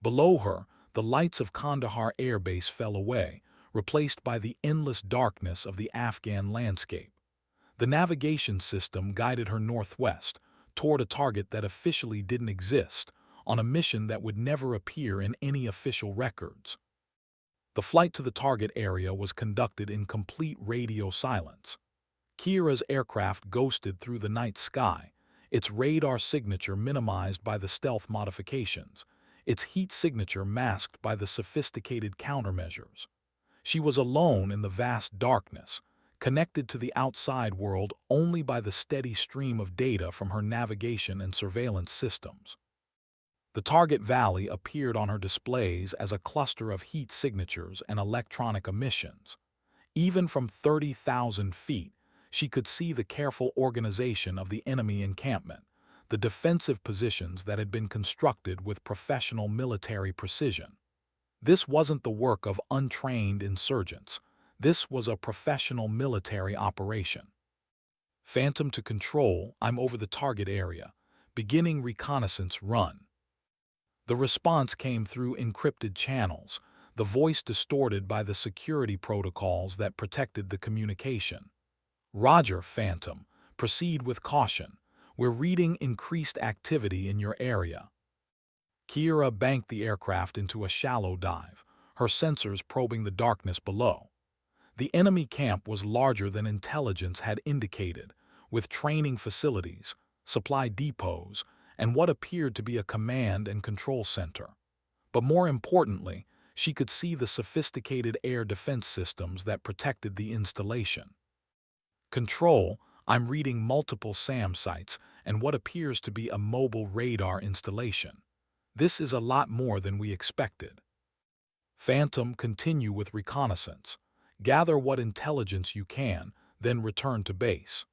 Below her, the lights of Kandahar Air Base fell away, replaced by the endless darkness of the Afghan landscape. The navigation system guided her northwest, toward a target that officially didn't exist, on a mission that would never appear in any official records. The flight to the target area was conducted in complete radio silence. Kira's aircraft ghosted through the night sky, its radar signature minimized by the stealth modifications, its heat signature masked by the sophisticated countermeasures. She was alone in the vast darkness, connected to the outside world only by the steady stream of data from her navigation and surveillance systems. The target valley appeared on her displays as a cluster of heat signatures and electronic emissions. Even from 30,000 feet, she could see the careful organization of the enemy encampment, the defensive positions that had been constructed with professional military precision. This wasn't the work of untrained insurgents. This was a professional military operation. Phantom to Control, I'm over the target area. Beginning reconnaissance run. The response came through encrypted channels, the voice distorted by the security protocols that protected the communication. Roger, Phantom. Proceed with caution. We're reading increased activity in your area. Kira banked the aircraft into a shallow dive, her sensors probing the darkness below. The enemy camp was larger than intelligence had indicated, with training facilities, supply depots, and what appeared to be a command and control center. But more importantly, she could see the sophisticated air defense systems that protected the installation. Control, I'm reading multiple SAM sites and what appears to be a mobile radar installation. This is a lot more than we expected. Phantom, continue with reconnaissance. Gather what intelligence you can, then return to base.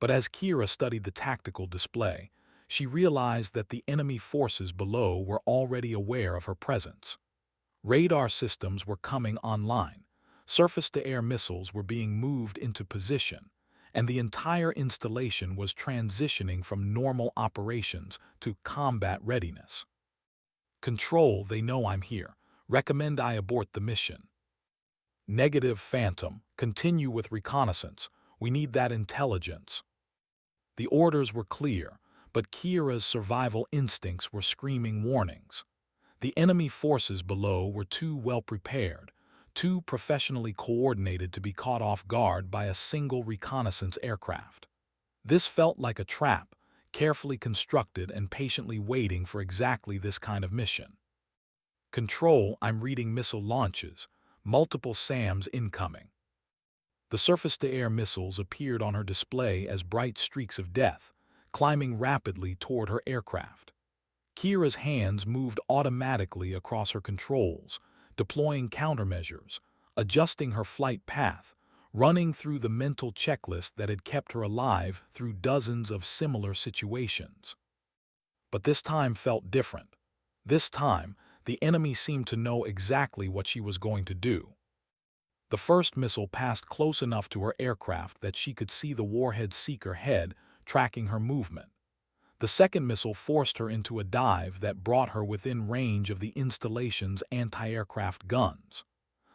But as Kira studied the tactical display, she realized that the enemy forces below were already aware of her presence. Radar systems were coming online, surface-to-air missiles were being moved into position, and the entire installation was transitioning from normal operations to combat readiness. Control, they know I'm here. Recommend I abort the mission. Negative, Phantom. Continue with reconnaissance. We need that intelligence. The orders were clear, but Kira's survival instincts were screaming warnings. The enemy forces below were too well prepared, too professionally coordinated to be caught off guard by a single reconnaissance aircraft. This felt like a trap, carefully constructed and patiently waiting for exactly this kind of mission. Control, I'm reading missile launches, multiple SAMs incoming. The surface-to-air missiles appeared on her display as bright streaks of death, climbing rapidly toward her aircraft. Kira's hands moved automatically across her controls, deploying countermeasures, adjusting her flight path, running through the mental checklist that had kept her alive through dozens of similar situations. But this time felt different. This time, the enemy seemed to know exactly what she was going to do. The first missile passed close enough to her aircraft that she could see the warhead seeker head tracking her movement. The second missile forced her into a dive that brought her within range of the installation's anti-aircraft guns.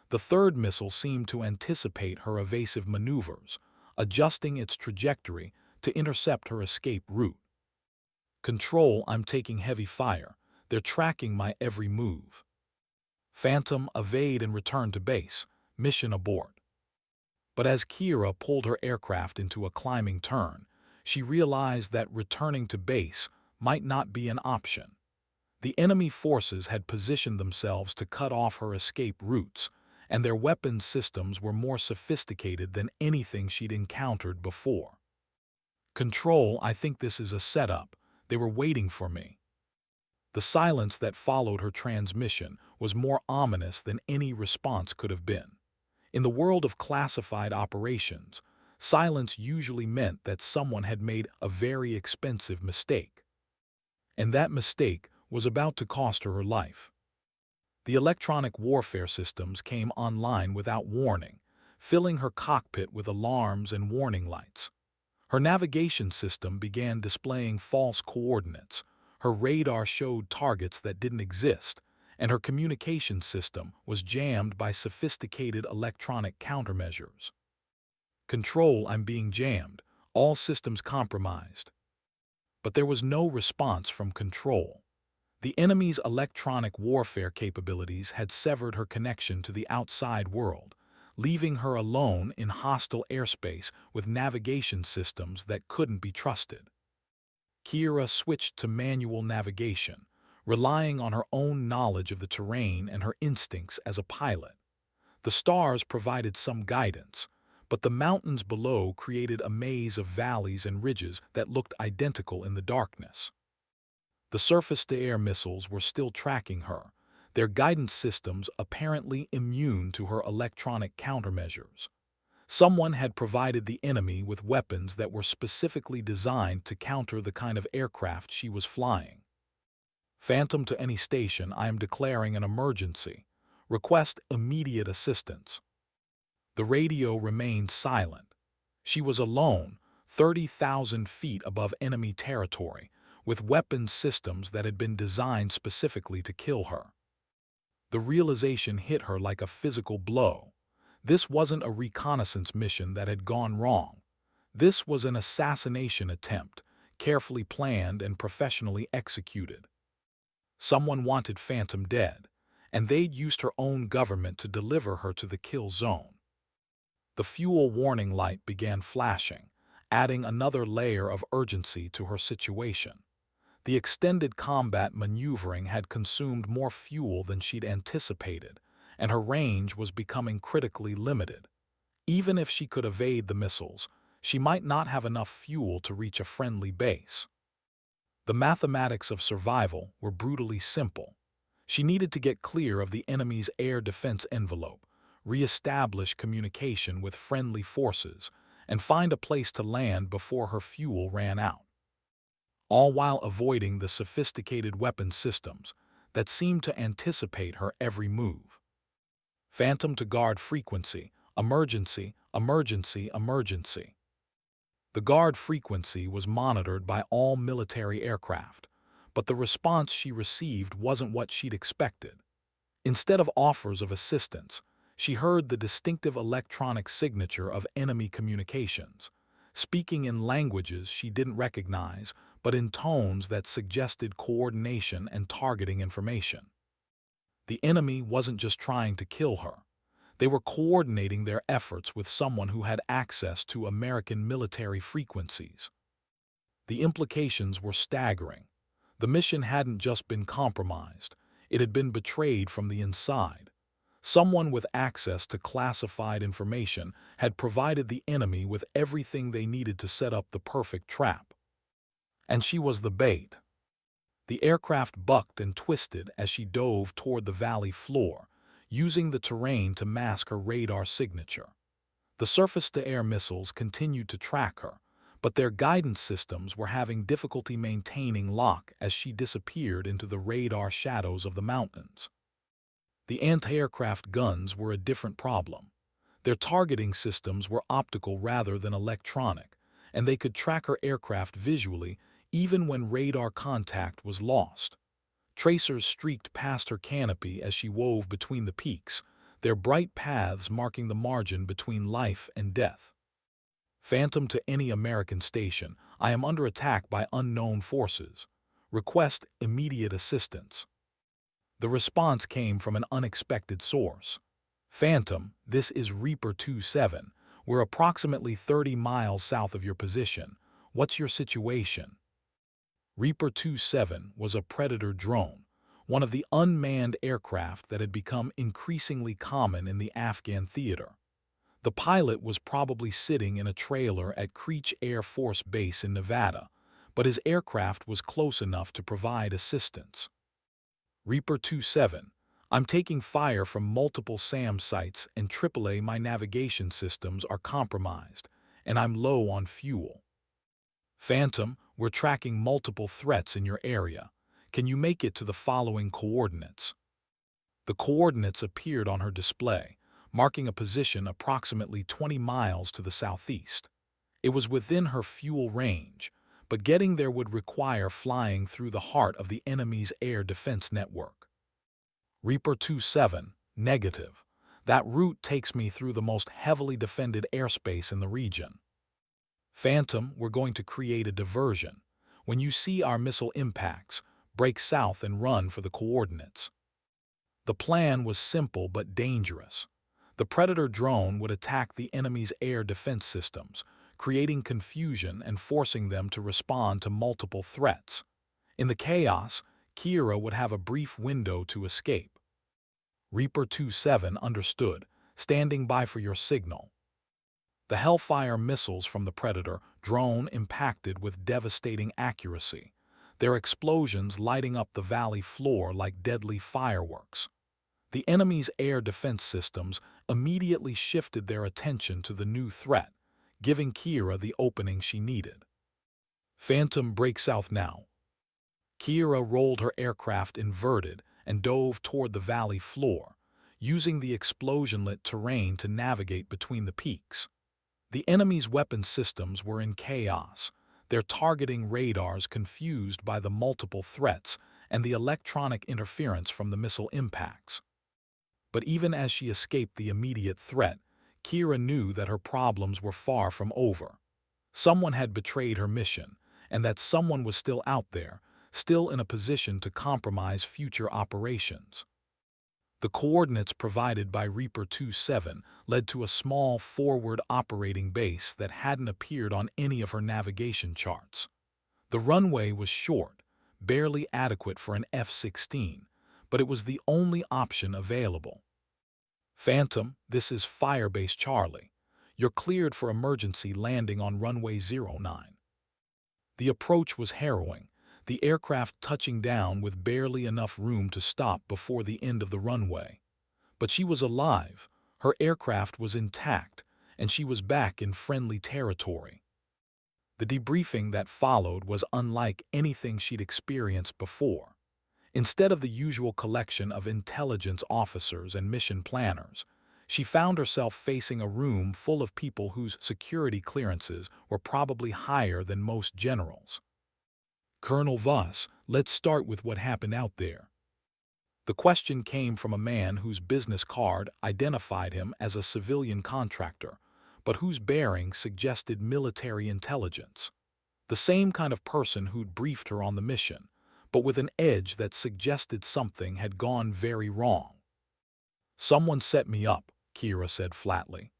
The third missile seemed to anticipate her evasive maneuvers, adjusting its trajectory to intercept her escape route. Control, I'm taking heavy fire. They're tracking my every move. Phantom, evade and return to base. Mission abort. But as Kira pulled her aircraft into a climbing turn, she realized that returning to base might not be an option. The enemy forces had positioned themselves to cut off her escape routes, and their weapons systems were more sophisticated than anything she'd encountered before. Control, I think this is a setup. They were waiting for me. The silence that followed her transmission was more ominous than any response could have been. In the world of classified operations, silence usually meant that someone had made a very expensive mistake. And that mistake was about to cost her her life. The electronic warfare systems came online without warning, filling her cockpit with alarms and warning lights. Her navigation system began displaying false coordinates, her radar showed targets that didn't exist, and her communication system was jammed by sophisticated electronic countermeasures. Control, I'm being jammed. All systems compromised. But there was no response from Control. The enemy's electronic warfare capabilities had severed her connection to the outside world, leaving her alone in hostile airspace with navigation systems that couldn't be trusted. Kira switched to manual navigation, relying on her own knowledge of the terrain and her instincts as a pilot. The stars provided some guidance, but the mountains below created a maze of valleys and ridges that looked identical in the darkness. The surface-to-air missiles were still tracking her, their guidance systems apparently immune to her electronic countermeasures. Someone had provided the enemy with weapons that were specifically designed to counter the kind of aircraft she was flying. Phantom, to any station, I am declaring an emergency. Request immediate assistance. The radio remained silent. She was alone, 30,000 feet above enemy territory, with weapons systems that had been designed specifically to kill her. The realization hit her like a physical blow. This wasn't a reconnaissance mission that had gone wrong. This was an assassination attempt, carefully planned and professionally executed. Someone wanted Phantom dead, and they'd used her own government to deliver her to the kill zone. The fuel warning light began flashing, adding another layer of urgency to her situation. The extended combat maneuvering had consumed more fuel than she'd anticipated, and her range was becoming critically limited. Even if she could evade the missiles, she might not have enough fuel to reach a friendly base. The mathematics of survival were brutally simple. She needed to get clear of the enemy's air defense envelope, re-establish communication with friendly forces, and find a place to land before her fuel ran out. All while avoiding the sophisticated weapon systems that seemed to anticipate her every move. Phantom to guard frequency, emergency, emergency, emergency. The guard frequency was monitored by all military aircraft, but the response she received wasn't what she'd expected. Instead of offers of assistance, she heard the distinctive electronic signature of enemy communications, speaking in languages she didn't recognize, but in tones that suggested coordination and targeting information. The enemy wasn't just trying to kill her. They were coordinating their efforts with someone who had access to American military frequencies. The implications were staggering. The mission hadn't just been compromised, it had been betrayed from the inside. Someone with access to classified information had provided the enemy with everything they needed to set up the perfect trap. And she was the bait. The aircraft bucked and twisted as she dove toward the valley floor, using the terrain to mask her radar signature. The surface-to-air missiles continued to track her, but their guidance systems were having difficulty maintaining lock as she disappeared into the radar shadows of the mountains. The anti-aircraft guns were a different problem. Their targeting systems were optical rather than electronic, and they could track her aircraft visually even when radar contact was lost. Tracers streaked past her canopy as she wove between the peaks, their bright paths marking the margin between life and death. Phantom to any American station, I am under attack by unknown forces. Request immediate assistance. The response came from an unexpected source. Phantom, this is Reaper 27. We're approximately 30 miles south of your position. What's your situation? Reaper 27 was a Predator drone, one of the unmanned aircraft that had become increasingly common in the Afghan theater. The pilot was probably sitting in a trailer at Creech Air Force Base in Nevada, but his aircraft was close enough to provide assistance. Reaper 27, I'm taking fire from multiple SAM sites and AAA my navigation systems are compromised, and I'm low on fuel. Phantom, we're tracking multiple threats in your area. Can you make it to the following coordinates? The coordinates appeared on her display, marking a position approximately 20 miles to the southeast. It was within her fuel range, but getting there would require flying through the heart of the enemy's air defense network. Reaper 27, negative. That route takes me through the most heavily defended airspace in the region. Phantom, we're going to create a diversion. When you see our missile impacts, break south and run for the coordinates. The plan was simple but dangerous. The Predator drone would attack the enemy's air defense systems, creating confusion and forcing them to respond to multiple threats. In the chaos, Kira would have a brief window to escape. Reaper 27 understood, standing by for your signal. The Hellfire missiles from the Predator drone impacted with devastating accuracy, their explosions lighting up the valley floor like deadly fireworks. The enemy's air defense systems immediately shifted their attention to the new threat, giving Kira the opening she needed. Phantom, break south now. Kira rolled her aircraft inverted and dove toward the valley floor, using the explosion-lit terrain to navigate between the peaks. The enemy's weapon systems were in chaos, their targeting radars confused by the multiple threats and the electronic interference from the missile impacts. But even as she escaped the immediate threat, Kira knew that her problems were far from over. Someone had betrayed her mission, and that someone was still out there, still in a position to compromise future operations. The coordinates provided by Reaper 27 led to a small forward operating base that hadn't appeared on any of her navigation charts. The runway was short, barely adequate for an F-16, but it was the only option available. Phantom, this is Firebase Charlie. You're cleared for emergency landing on runway 09. The approach was harrowing, the aircraft touching down with barely enough room to stop before the end of the runway. But she was alive, her aircraft was intact, and she was back in friendly territory. The debriefing that followed was unlike anything she'd experienced before. Instead of the usual collection of intelligence officers and mission planners, she found herself facing a room full of people whose security clearances were probably higher than most generals. Colonel Voss, let's start with what happened out there. The question came from a man whose business card identified him as a civilian contractor, but whose bearing suggested military intelligence. The same kind of person who'd briefed her on the mission, but with an edge that suggested something had gone very wrong. Someone set me up, Kira said flatly.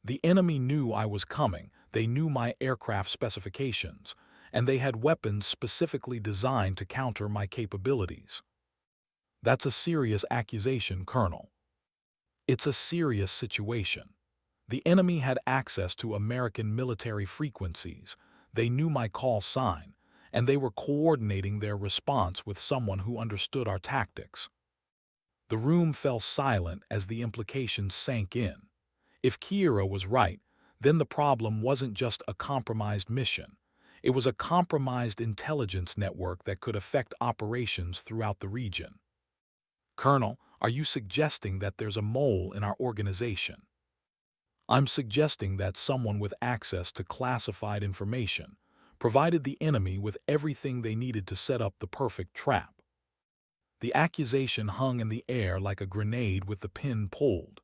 The enemy knew I was coming, they knew my aircraft specifications, and they had weapons specifically designed to counter my capabilities. That's a serious accusation, Colonel. It's a serious situation. The enemy had access to American military frequencies, they knew my call sign, and they were coordinating their response with someone who understood our tactics. The room fell silent as the implications sank in. If Kira was right, then the problem wasn't just a compromised mission. It was a compromised intelligence network that could affect operations throughout the region. Colonel, are you suggesting that there's a mole in our organization? I'm suggesting that someone with access to classified information provided the enemy with everything they needed to set up the perfect trap. The accusation hung in the air like a grenade with the pin pulled.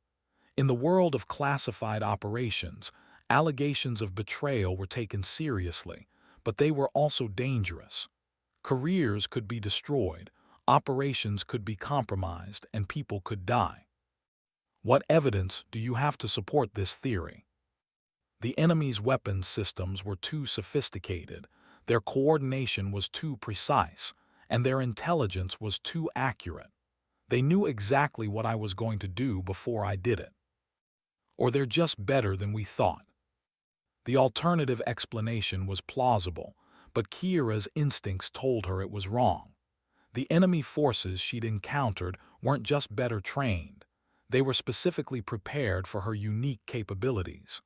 In the world of classified operations, allegations of betrayal were taken seriously, but they were also dangerous. Careers could be destroyed, operations could be compromised, and people could die. What evidence do you have to support this theory? The enemy's weapons systems were too sophisticated, their coordination was too precise, and their intelligence was too accurate. They knew exactly what I was going to do before I did it. Or they're just better than we thought. The alternative explanation was plausible, but Kira's instincts told her it was wrong. The enemy forces she'd encountered weren't just better trained. They were specifically prepared for her unique capabilities.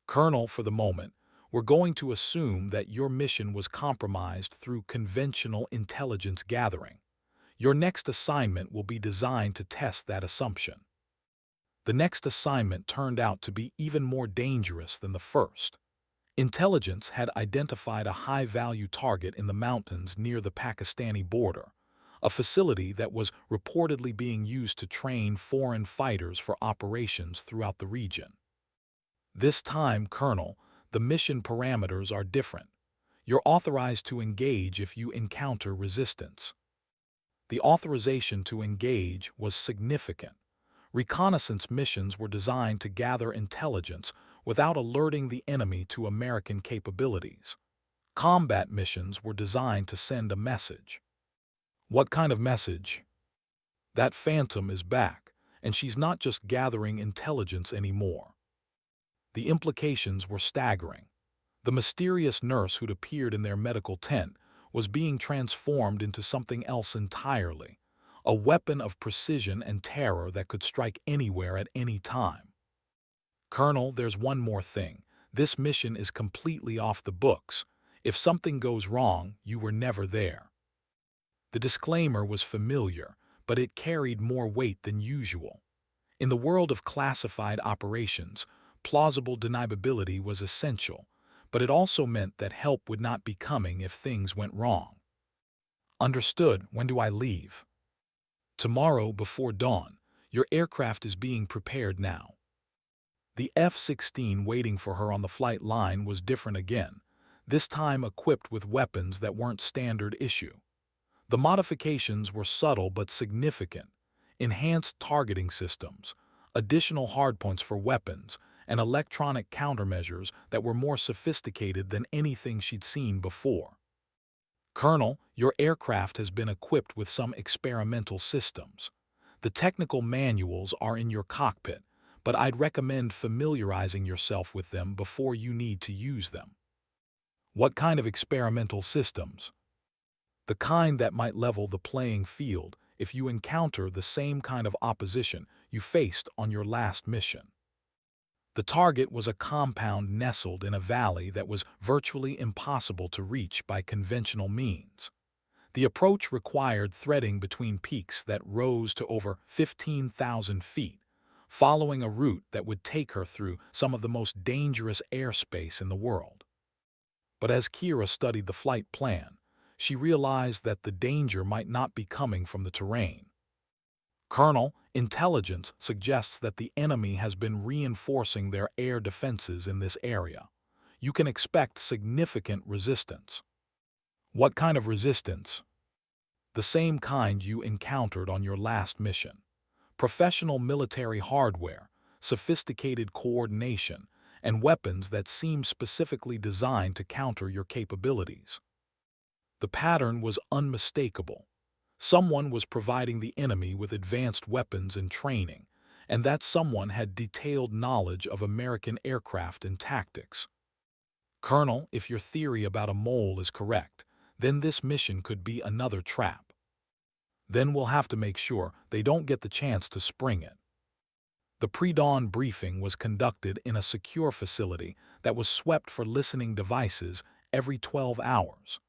Colonel, for the moment, we're going to assume that your mission was compromised through conventional intelligence gathering. Your next assignment will be designed to test that assumption. The next assignment turned out to be even more dangerous than the first. Intelligence had identified a high-value target in the mountains near the Pakistani border, a facility that was reportedly being used to train foreign fighters for operations throughout the region. This time, Colonel, the mission parameters are different. You're authorized to engage if you encounter resistance. The authorization to engage was significant. Reconnaissance missions were designed to gather intelligence without alerting the enemy to American capabilities. Combat missions were designed to send a message. What kind of message? That Phantom is back, and she's not just gathering intelligence anymore. The implications were staggering. The mysterious nurse who'd appeared in their medical tent was being transformed into something else entirely, a weapon of precision and terror that could strike anywhere at any time. Colonel, there's one more thing. This mission is completely off the books. If something goes wrong, you were never there. The disclaimer was familiar, but it carried more weight than usual. In the world of classified operations, plausible deniability was essential, but it also meant that help would not be coming if things went wrong. Understood. When do I leave? Tomorrow before dawn. Your aircraft is being prepared now. The F-16 waiting for her on the flight line was different again, this time equipped with weapons that weren't standard issue. The modifications were subtle but significant: enhanced targeting systems, additional hardpoints for weapons, and electronic countermeasures that were more sophisticated than anything she'd seen before. Colonel, your aircraft has been equipped with some experimental systems. The technical manuals are in your cockpit, but I'd recommend familiarizing yourself with them before you need to use them. What kind of experimental systems? The kind that might level the playing field if you encounter the same kind of opposition you faced on your last mission. The target was a compound nestled in a valley that was virtually impossible to reach by conventional means. The approach required threading between peaks that rose to over 15,000 feet, following a route that would take her through some of the most dangerous airspace in the world. But as Kira studied the flight plan, she realized that the danger might not be coming from the terrain. Colonel, intelligence suggests that the enemy has been reinforcing their air defenses in this area. You can expect significant resistance. What kind of resistance? The same kind you encountered on your last mission. Professional military hardware, sophisticated coordination, and weapons that seem specifically designed to counter your capabilities. The pattern was unmistakable. Someone was providing the enemy with advanced weapons and training, and that someone had detailed knowledge of American aircraft and tactics. Colonel, if your theory about a mole is correct, then this mission could be another trap. Then we'll have to make sure they don't get the chance to spring it. The pre-dawn briefing was conducted in a secure facility that was swept for listening devices every 12 hours.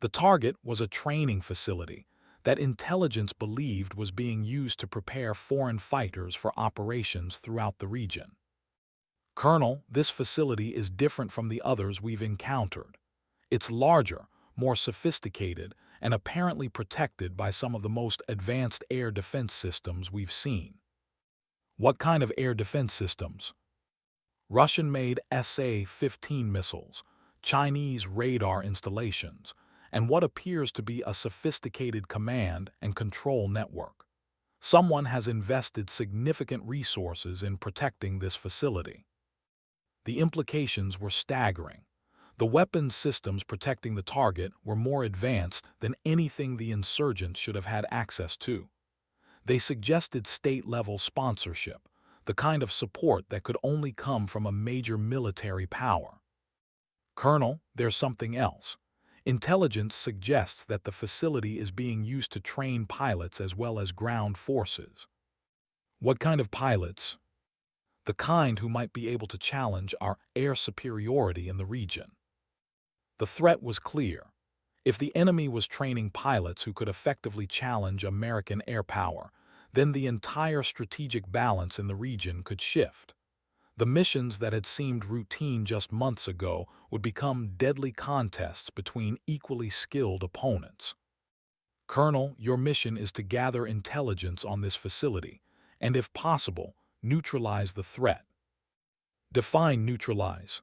The target was a training facility that intelligence believed was being used to prepare foreign fighters for operations throughout the region. Colonel, this facility is different from the others we've encountered. It's larger, more sophisticated, and apparently protected by some of the most advanced air defense systems we've seen. What kind of air defense systems? Russian-made SA-15 missiles, Chinese radar installations, and what appears to be a sophisticated command and control network. Someone has invested significant resources in protecting this facility. The implications were staggering. The weapons systems protecting the target were more advanced than anything the insurgents should have had access to. They suggested state-level sponsorship, the kind of support that could only come from a major military power. Colonel, there's something else. Intelligence suggests that the facility is being used to train pilots as well as ground forces. What kind of pilots? The kind who might be able to challenge our air superiority in the region. The threat was clear. If the enemy was training pilots who could effectively challenge American air power, then the entire strategic balance in the region could shift. The missions that had seemed routine just months ago would become deadly contests between equally skilled opponents. Colonel, your mission is to gather intelligence on this facility, and if possible, neutralize the threat. Define neutralize.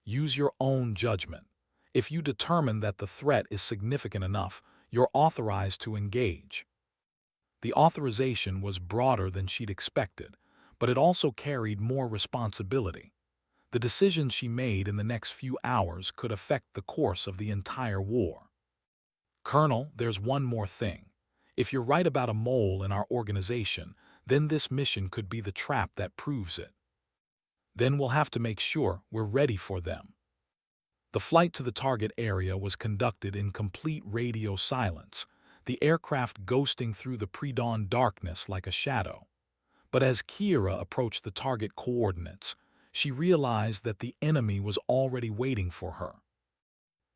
Use your own judgment. If you determine that the threat is significant enough, you're authorized to engage. The authorization was broader than she'd expected, but it also carried more responsibility. The decisions she made in the next few hours could affect the course of the entire war. Colonel, there's one more thing. If you're right about a mole in our organization, then this mission could be the trap that proves it. Then we'll have to make sure we're ready for them. The flight to the target area was conducted in complete radio silence, the aircraft ghosting through the pre-dawn darkness like a shadow. But as Kira approached the target coordinates, she realized that the enemy was already waiting for her.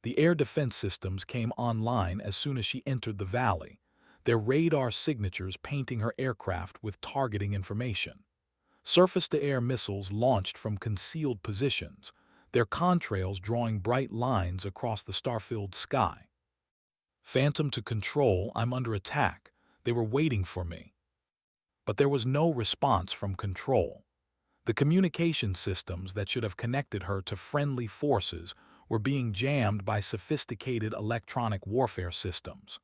The air defense systems came online as soon as she entered the valley, their radar signatures painting her aircraft with targeting information. Surface-to-air missiles launched from concealed positions, their contrails drawing bright lines across the star-filled sky. Phantom to Control, I'm under attack. They were waiting for me. But there was no response from Control. The communication systems that should have connected her to friendly forces were being jammed by sophisticated electronic warfare systems.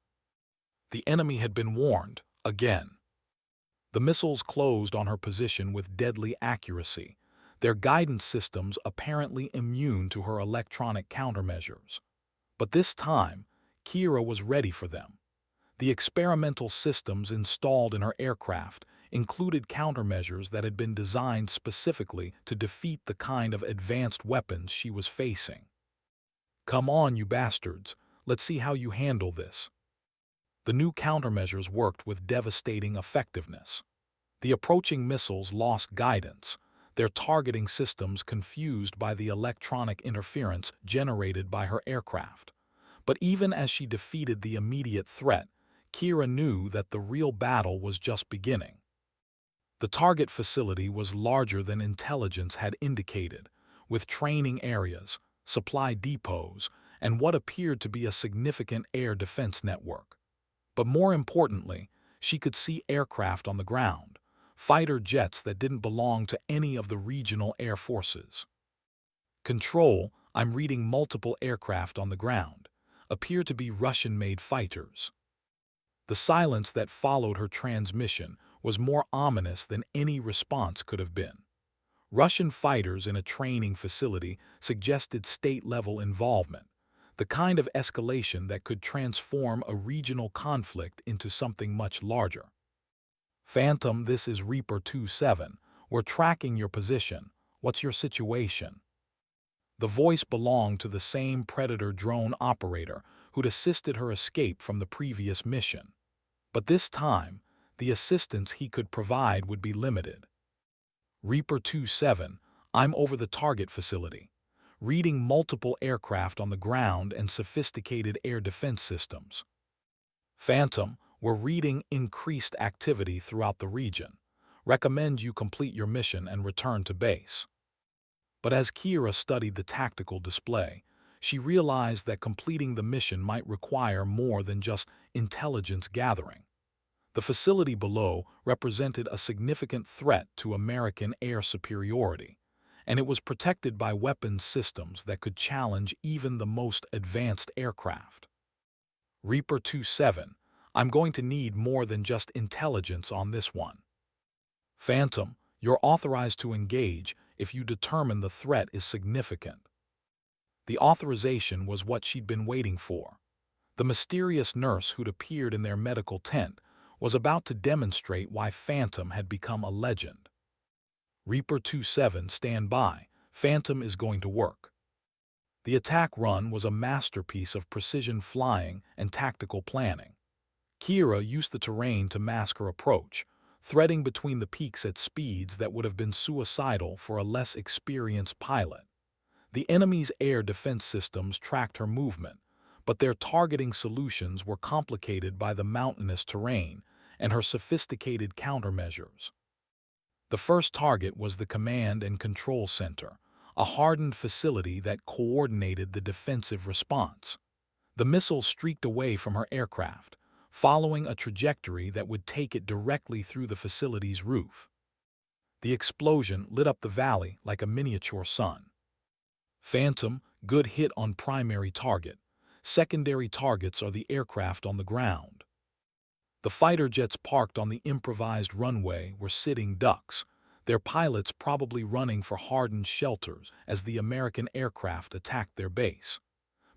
The enemy had been warned, again. The missiles closed on her position with deadly accuracy, their guidance systems apparently immune to her electronic countermeasures. But this time, Kira was ready for them. The experimental systems installed in her aircraft included countermeasures that had been designed specifically to defeat the kind of advanced weapons she was facing. Come on, you bastards, let's see how you handle this. The new countermeasures worked with devastating effectiveness. The approaching missiles lost guidance, their targeting systems confused by the electronic interference generated by her aircraft. But even as she defeated the immediate threat, Kira knew that the real battle was just beginning. The target facility was larger than intelligence had indicated, with training areas, supply depots, and what appeared to be a significant air defense network. But more importantly, she could see aircraft on the ground, fighter jets that didn't belong to any of the regional air forces. Control, I'm reading multiple aircraft on the ground, appear to be Russian-made fighters. The silence that followed her transmission was more ominous than any response could have been. Russian fighters in a training facility suggested state-level involvement, the kind of escalation that could transform a regional conflict into something much larger. Phantom, this is Reaper 27. We're tracking your position. What's your situation? The voice belonged to the same Predator drone operator who'd assisted her escape from the previous mission. But this time, the assistance he could provide would be limited. Reaper 27, I'm over the target facility, reading multiple aircraft on the ground and sophisticated air defense systems. Phantom, we're reading increased activity throughout the region. Recommend you complete your mission and return to base. But as Kira studied the tactical display, she realized that completing the mission might require more than just intelligence gathering. The facility below represented a significant threat to American air superiority, and it was protected by weapons systems that could challenge even the most advanced aircraft. Reaper 27, I'm going to need more than just intelligence on this one. Phantom, you're authorized to engage if you determine the threat is significant. The authorization was what she'd been waiting for. The mysterious nurse who'd appeared in their medical tent was about to demonstrate why Phantom had become a legend. Reaper 27, stand by. Phantom is going to work. The attack run was a masterpiece of precision flying and tactical planning. Kira used the terrain to mask her approach, threading between the peaks at speeds that would have been suicidal for a less experienced pilot. The enemy's air defense systems tracked her movement, but their targeting solutions were complicated by the mountainous terrain and her sophisticated countermeasures. The first target was the Command and Control Center, a hardened facility that coordinated the defensive response. The missile streaked away from her aircraft, following a trajectory that would take it directly through the facility's roof. The explosion lit up the valley like a miniature sun. Phantom, good hit on primary target. Secondary targets are the aircraft on the ground. The fighter jets parked on the improvised runway were sitting ducks, their pilots probably running for hardened shelters as the American aircraft attacked their base.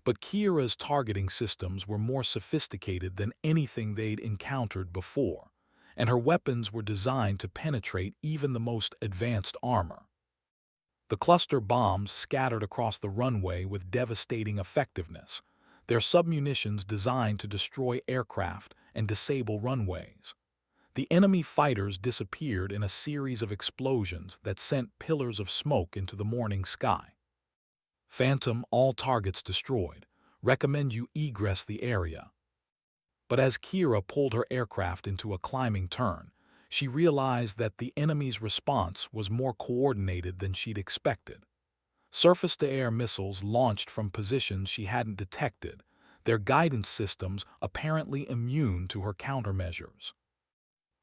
But Kira's targeting systems were more sophisticated than anything they'd encountered before, and her weapons were designed to penetrate even the most advanced armor. The cluster bombs scattered across the runway with devastating effectiveness, their submunitions designed to destroy aircraft and disable runways. The enemy fighters disappeared in a series of explosions that sent pillars of smoke into the morning sky. Phantom, all targets destroyed. Recommend you egress the area. But as Kira pulled her aircraft into a climbing turn, she realized that the enemy's response was more coordinated than she'd expected. Surface-to-air missiles launched from positions she hadn't detected, their guidance systems apparently immune to her countermeasures.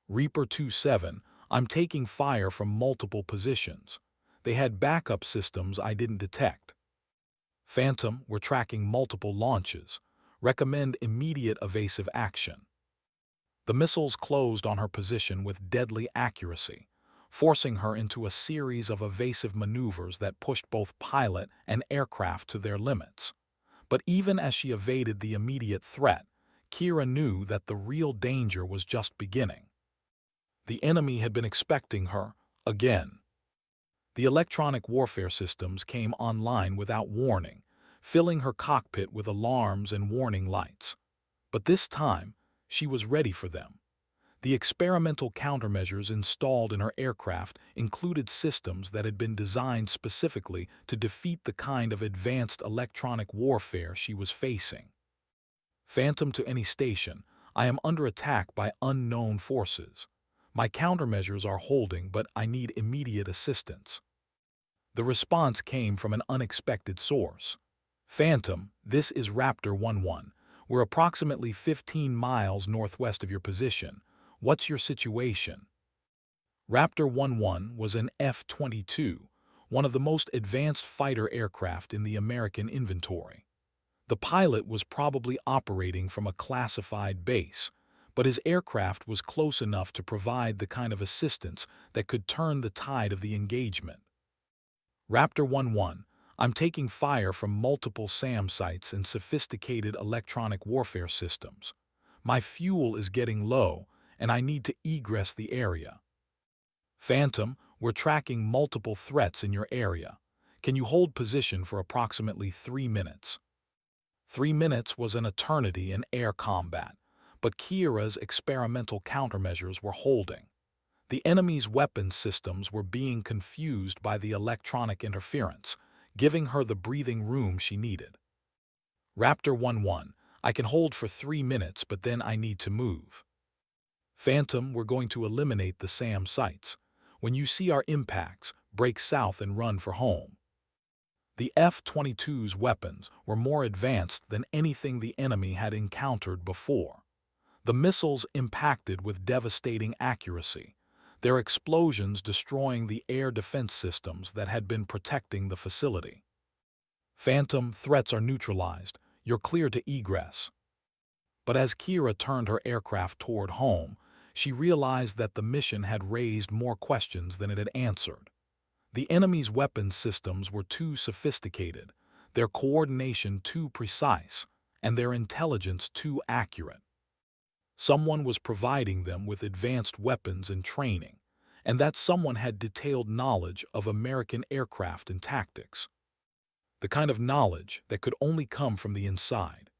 Reaper 27, I'm taking fire from multiple positions. They had backup systems I didn't detect. Phantom, we're tracking multiple launches. Recommend immediate evasive action. The missiles closed on her position with deadly accuracy, forcing her into a series of evasive maneuvers that pushed both pilot and aircraft to their limits. But even as she evaded the immediate threat, Kira knew that the real danger was just beginning. The enemy had been expecting her, again. The electronic warfare systems came online without warning, filling her cockpit with alarms and warning lights. But this time, she was ready for them. The experimental countermeasures installed in her aircraft included systems that had been designed specifically to defeat the kind of advanced electronic warfare she was facing. Phantom to any station, I am under attack by unknown forces. My countermeasures are holding, but I need immediate assistance. The response came from an unexpected source. Phantom, this is Raptor 11. We're approximately 15 miles northwest of your position. What's your situation? Raptor 11 was an F-22, one of the most advanced fighter aircraft in the American inventory. The pilot was probably operating from a classified base, but his aircraft was close enough to provide the kind of assistance that could turn the tide of the engagement. Raptor 11, I'm taking fire from multiple SAM sites and sophisticated electronic warfare systems. My fuel is getting low, and I need to egress the area. Phantom, we're tracking multiple threats in your area. Can you hold position for approximately 3 minutes? 3 minutes was an eternity in air combat, but Kira's experimental countermeasures were holding. The enemy's weapons systems were being confused by the electronic interference, giving her the breathing room she needed. Raptor 11, I can hold for 3 minutes, but then I need to move. Phantom, we're going to eliminate the SAM sites. When you see our impacts, break south and run for home. The F-22's weapons were more advanced than anything the enemy had encountered before. The missiles impacted with devastating accuracy, their explosions destroying the air defense systems that had been protecting the facility. Phantom, threats are neutralized. You're clear to egress. But as Kira turned her aircraft toward home, she realized that the mission had raised more questions than it had answered. The enemy's weapons systems were too sophisticated, their coordination too precise, and their intelligence too accurate. Someone was providing them with advanced weapons and training, and that someone had detailed knowledge of American aircraft and tactics. The kind of knowledge that could only come from the inside.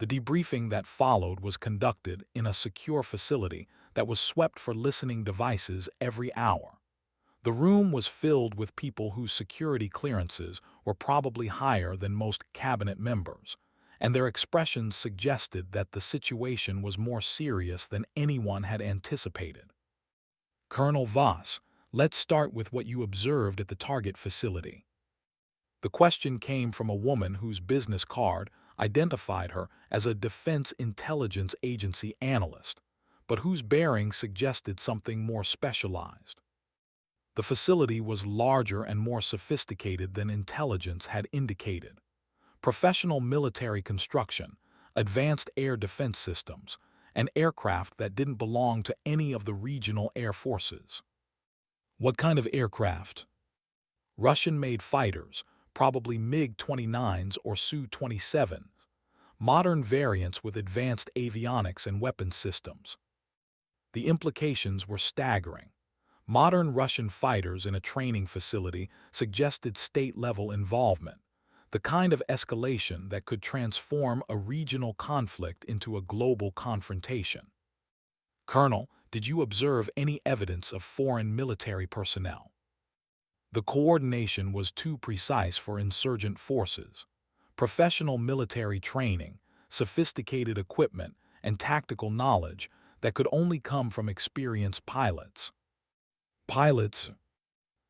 The debriefing that followed was conducted in a secure facility that was swept for listening devices every hour. The room was filled with people whose security clearances were probably higher than most cabinet members, and their expressions suggested that the situation was more serious than anyone had anticipated. Colonel Voss, let's start with what you observed at the target facility. The question came from a woman whose business card identified her as a Defense Intelligence Agency analyst, but whose bearing suggested something more specialized. The facility was larger and more sophisticated than intelligence had indicated. Professional military construction, advanced air defense systems, and aircraft that didn't belong to any of the regional air forces. What kind of aircraft? Russian-made fighters, probably MiG-29s or Su-27s, modern variants with advanced avionics and weapons systems. The implications were staggering. Modern Russian fighters in a training facility suggested state-level involvement, the kind of escalation that could transform a regional conflict into a global confrontation. Colonel, did you observe any evidence of foreign military personnel? The coordination was too precise for insurgent forces. Professional military training, sophisticated equipment, and tactical knowledge that could only come from experienced pilots.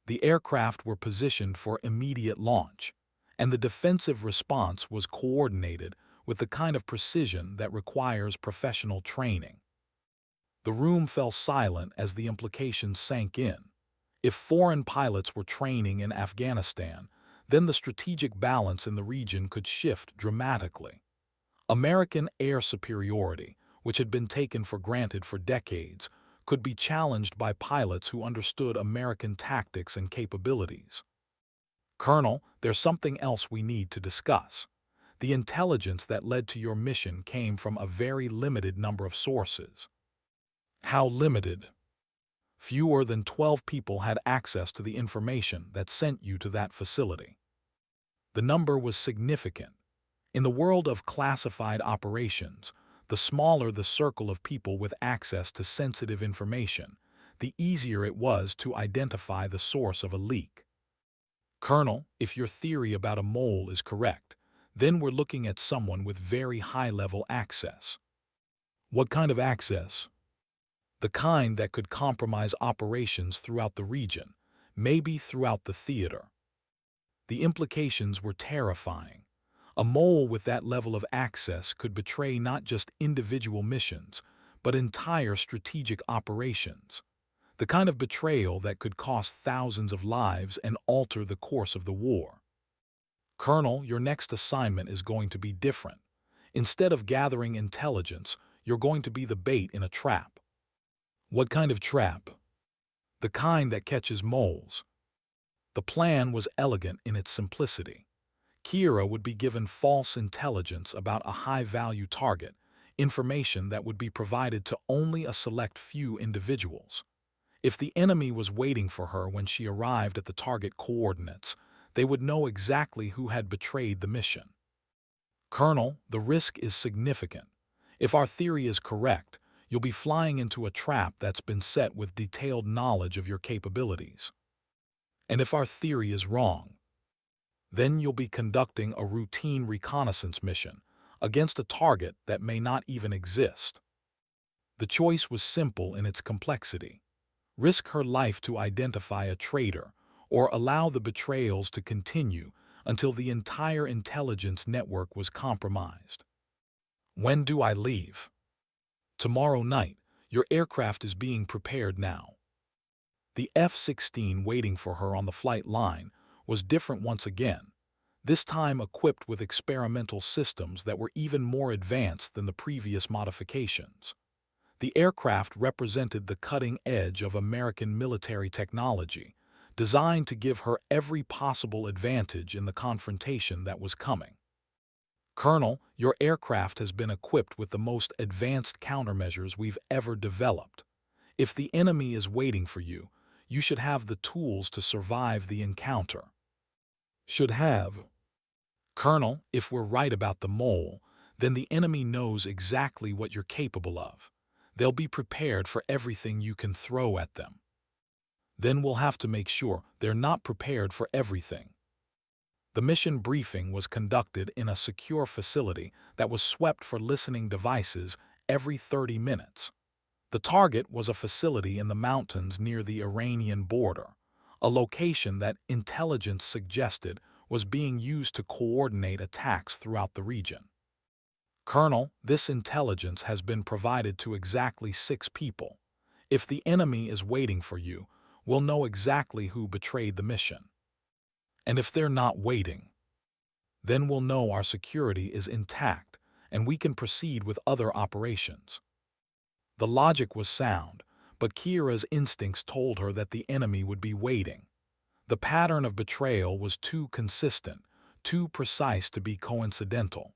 The aircraft were positioned for immediate launch, and the defensive response was coordinated with the kind of precision that requires professional training. The room fell silent as the implications sank in. If foreign pilots were training in Afghanistan, then the strategic balance in the region could shift dramatically. American air superiority, which had been taken for granted for decades, could be challenged by pilots who understood American tactics and capabilities. Colonel, there's something else we need to discuss. The intelligence that led to your mission came from a very limited number of sources. How limited? Fewer than 12 people had access to the information that sent you to that facility. The number was significant. In the world of classified operations, the smaller the circle of people with access to sensitive information, the easier it was to identify the source of a leak. Colonel, if your theory about a mole is correct, then we're looking at someone with very high-level access. What kind of access? The kind that could compromise operations throughout the region, maybe throughout the theater. The implications were terrifying. A mole with that level of access could betray not just individual missions, but entire strategic operations. The kind of betrayal that could cost thousands of lives and alter the course of the war. Colonel, your next assignment is going to be different. Instead of gathering intelligence, you're going to be the bait in a trap. What kind of trap? The kind that catches moles. The plan was elegant in its simplicity. Kira would be given false intelligence about a high-value target, information that would be provided to only a select few individuals. If the enemy was waiting for her when she arrived at the target coordinates, they would know exactly who had betrayed the mission. Colonel, the risk is significant. If our theory is correct, you'll be flying into a trap that's been set with detailed knowledge of your capabilities. And if our theory is wrong, then you'll be conducting a routine reconnaissance mission against a target that may not even exist. The choice was simple in its complexity. Risk her life to identify a traitor, or allow the betrayals to continue until the entire intelligence network was compromised. When do I leave? Tomorrow night. Your aircraft is being prepared now. The F-16 waiting for her on the flight line was different once again, this time equipped with experimental systems that were even more advanced than the previous modifications. The aircraft represented the cutting edge of American military technology, designed to give her every possible advantage in the confrontation that was coming. Colonel, your aircraft has been equipped with the most advanced countermeasures we've ever developed. If the enemy is waiting for you, you should have the tools to survive the encounter. Should have. Colonel, if we're right about the mole, then the enemy knows exactly what you're capable of. They'll be prepared for everything you can throw at them. Then we'll have to make sure they're not prepared for everything. The mission briefing was conducted in a secure facility that was swept for listening devices every 30 minutes. The target was a facility in the mountains near the Iranian border, a location that intelligence suggested was being used to coordinate attacks throughout the region. Colonel, this intelligence has been provided to exactly 6 people. If the enemy is waiting for you, we'll know exactly who betrayed the mission. And if they're not waiting, then we'll know our security is intact and we can proceed with other operations. The logic was sound, but Kira's instincts told her that the enemy would be waiting. The pattern of betrayal was too consistent, too precise to be coincidental.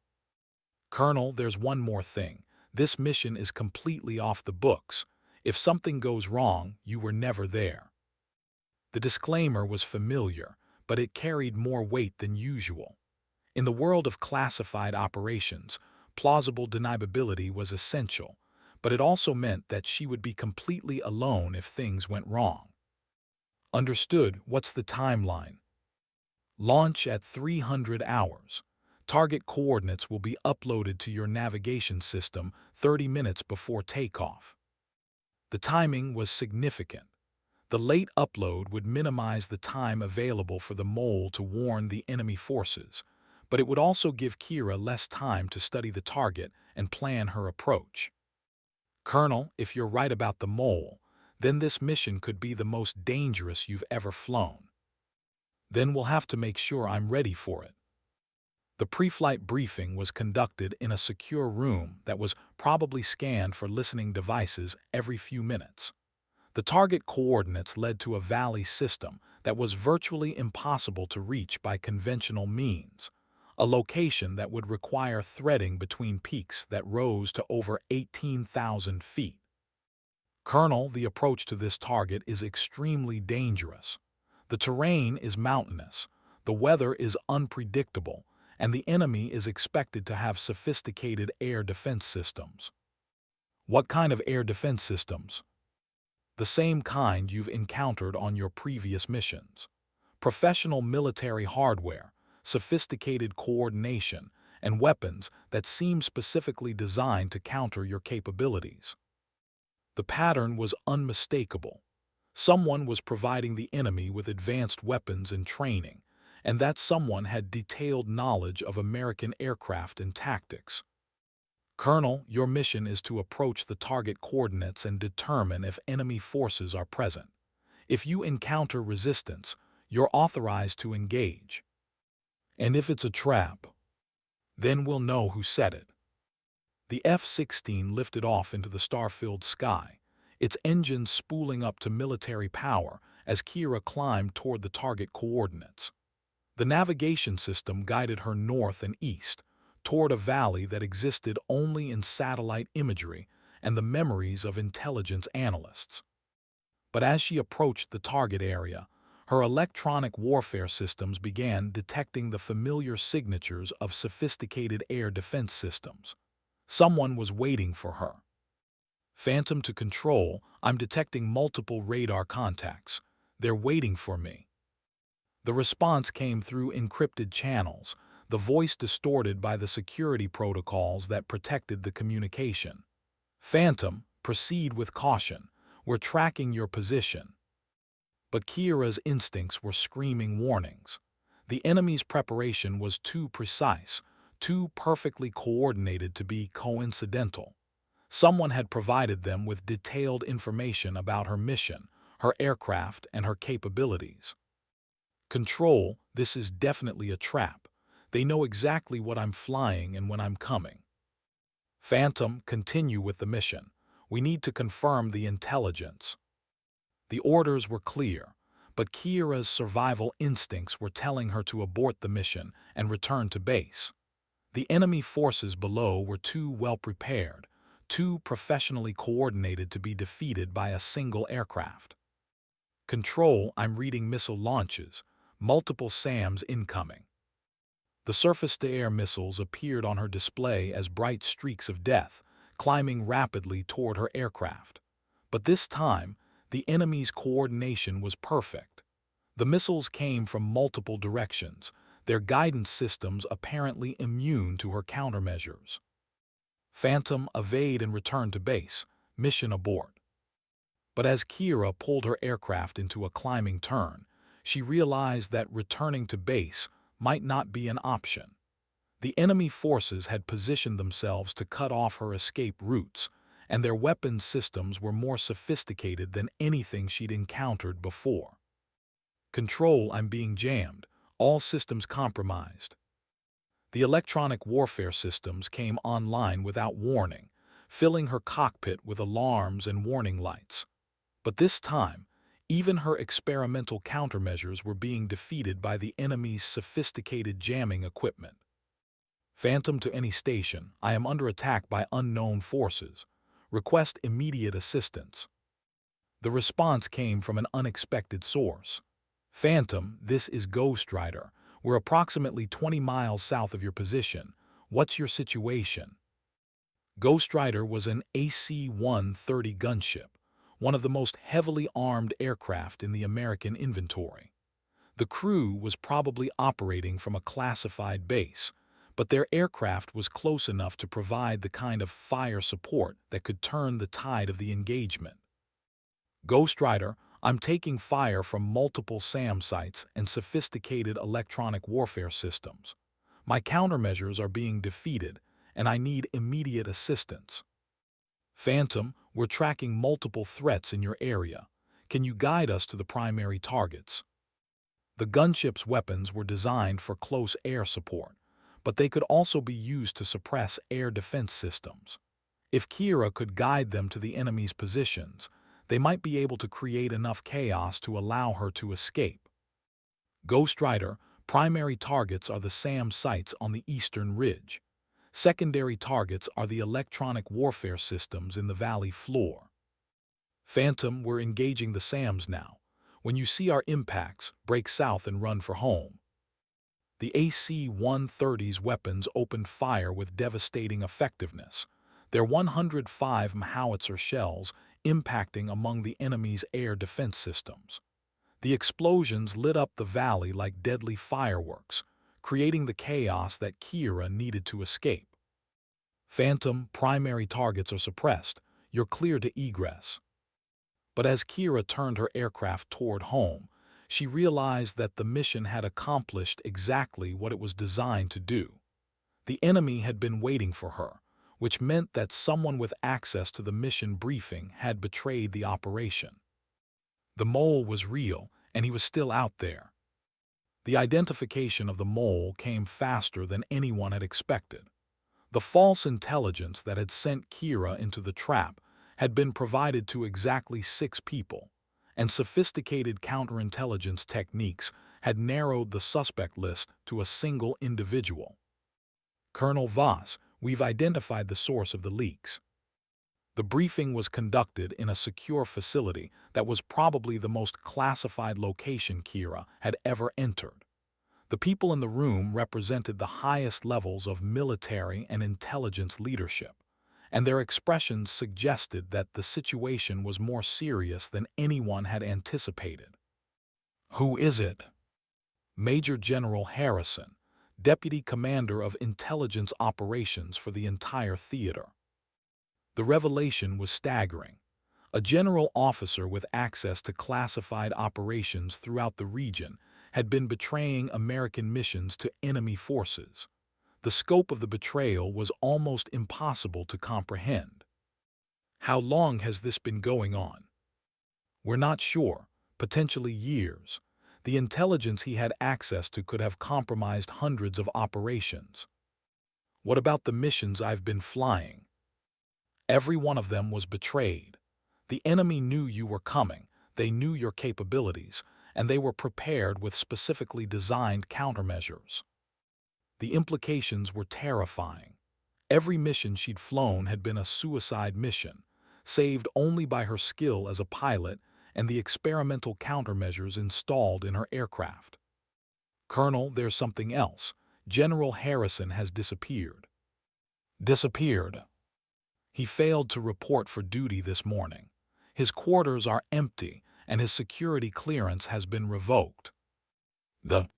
Colonel, there's one more thing. This mission is completely off the books. If something goes wrong, you were never there. The disclaimer was familiar, but it carried more weight than usual. In the world of classified operations, plausible deniability was essential, but it also meant that she would be completely alone if things went wrong. Understood. What's the timeline? Launch at 300 hours. Target coordinates will be uploaded to your navigation system 30 minutes before takeoff. The timing was significant. The late upload would minimize the time available for the mole to warn the enemy forces, but it would also give Kira less time to study the target and plan her approach. Colonel, if you're right about the mole, then this mission could be the most dangerous you've ever flown. Then we'll have to make sure I'm ready for it. The pre-flight briefing was conducted in a secure room that was probably scanned for listening devices every few minutes. The target coordinates led to a valley system that was virtually impossible to reach by conventional means, a location that would require threading between peaks that rose to over 18,000 feet. Colonel, the approach to this target is extremely dangerous. The terrain is mountainous, the weather is unpredictable, and the enemy is expected to have sophisticated air defense systems. What kind of air defense systems? The same kind you've encountered on your previous missions. Professional military hardware, sophisticated coordination, and weapons that seem specifically designed to counter your capabilities. The pattern was unmistakable. Someone was providing the enemy with advanced weapons and training, and that someone had detailed knowledge of American aircraft and tactics. Colonel, your mission is to approach the target coordinates and determine if enemy forces are present. If you encounter resistance, you're authorized to engage. And if it's a trap, then we'll know who set it. The F-16 lifted off into the star-filled sky, its engines spooling up to military power as Kira climbed toward the target coordinates. The navigation system guided her north and east, toward a valley that existed only in satellite imagery and the memories of intelligence analysts. But as she approached the target area, her electronic warfare systems began detecting the familiar signatures of sophisticated air defense systems. Someone was waiting for her. Phantom to Control, I'm detecting multiple radar contacts. They're waiting for me. The response came through encrypted channels, the voice distorted by the security protocols that protected the communication. Phantom, proceed with caution. We're tracking your position. But Kira's instincts were screaming warnings. The enemy's preparation was too precise, too perfectly coordinated to be coincidental. Someone had provided them with detailed information about her mission, her aircraft, and her capabilities. Control, this is definitely a trap. They know exactly what I'm flying and when I'm coming. Phantom, continue with the mission. We need to confirm the intelligence. The orders were clear, but Kira's survival instincts were telling her to abort the mission and return to base. The enemy forces below were too well prepared, too professionally coordinated to be defeated by a single aircraft. Control, I'm reading missile launches, multiple SAMs incoming. The surface-to-air missiles appeared on her display as bright streaks of death, climbing rapidly toward her aircraft. But this time, the enemy's coordination was perfect. The missiles came from multiple directions, their guidance systems apparently immune to her countermeasures. Phantom, evade and return to base. Mission abort. But as Kira pulled her aircraft into a climbing turn, she realized that returning to base might not be an option. The enemy forces had positioned themselves to cut off her escape routes, and their weapons systems were more sophisticated than anything she'd encountered before. Control, I'm being jammed. All systems compromised. The electronic warfare systems came online without warning, filling her cockpit with alarms and warning lights. But this time, even her experimental countermeasures were being defeated by the enemy's sophisticated jamming equipment. Phantom to any station, I am under attack by unknown forces. Request immediate assistance. The response came from an unexpected source. Phantom, this is Ghost Rider. We're approximately 20 miles south of your position. What's your situation? Ghost Rider was an AC-130 gunship, one of the most heavily armed aircraft in the American inventory. The crew was probably operating from a classified base, but their aircraft was close enough to provide the kind of fire support that could turn the tide of the engagement. Ghost Rider, I'm taking fire from multiple SAM sites and sophisticated electronic warfare systems. My countermeasures are being defeated, and I need immediate assistance. Phantom, we're tracking multiple threats in your area. Can you guide us to the primary targets? The gunship's weapons were designed for close air support, but they could also be used to suppress air defense systems. If Kira could guide them to the enemy's positions, they might be able to create enough chaos to allow her to escape. Ghost Rider, primary targets are the SAM sites on the eastern ridge. Secondary targets are the electronic warfare systems in the valley floor. Phantom, we're engaging the SAMs now. When you see our impacts, break south and run for home. The AC-130's weapons opened fire with devastating effectiveness, their 105 howitzer shells impacting among the enemy's air defense systems. The explosions lit up the valley like deadly fireworks, creating the chaos that Kira needed to escape. Phantom, primary targets are suppressed. You're clear to egress. But as Kira turned her aircraft toward home, she realized that the mission had accomplished exactly what it was designed to do. The enemy had been waiting for her, which meant that someone with access to the mission briefing had betrayed the operation. The mole was real, and he was still out there. The identification of the mole came faster than anyone had expected. The false intelligence that had sent Kira into the trap had been provided to exactly 6 people, and sophisticated counterintelligence techniques had narrowed the suspect list to a single individual. Colonel Voss, we've identified the source of the leaks. The briefing was conducted in a secure facility that was probably the most classified location Kira had ever entered. The people in the room represented the highest levels of military and intelligence leadership, and their expressions suggested that the situation was more serious than anyone had anticipated. Who is it? Major General Harrison, Deputy Commander of Intelligence Operations for the entire theater. The revelation was staggering. A general officer with access to classified operations throughout the region had been betraying American missions to enemy forces. The scope of the betrayal was almost impossible to comprehend. How long has this been going on? We're not sure, potentially years. The intelligence he had access to could have compromised hundreds of operations. What about the missions I've been flying? Every one of them was betrayed. The enemy knew you were coming, they knew your capabilities, and they were prepared with specifically designed countermeasures. The implications were terrifying. Every mission she'd flown had been a suicide mission, saved only by her skill as a pilot and the experimental countermeasures installed in her aircraft. Colonel, there's something else. General Harrison has disappeared. Disappeared. He failed to report for duty this morning. His quarters are empty, and his security clearance has been revoked. The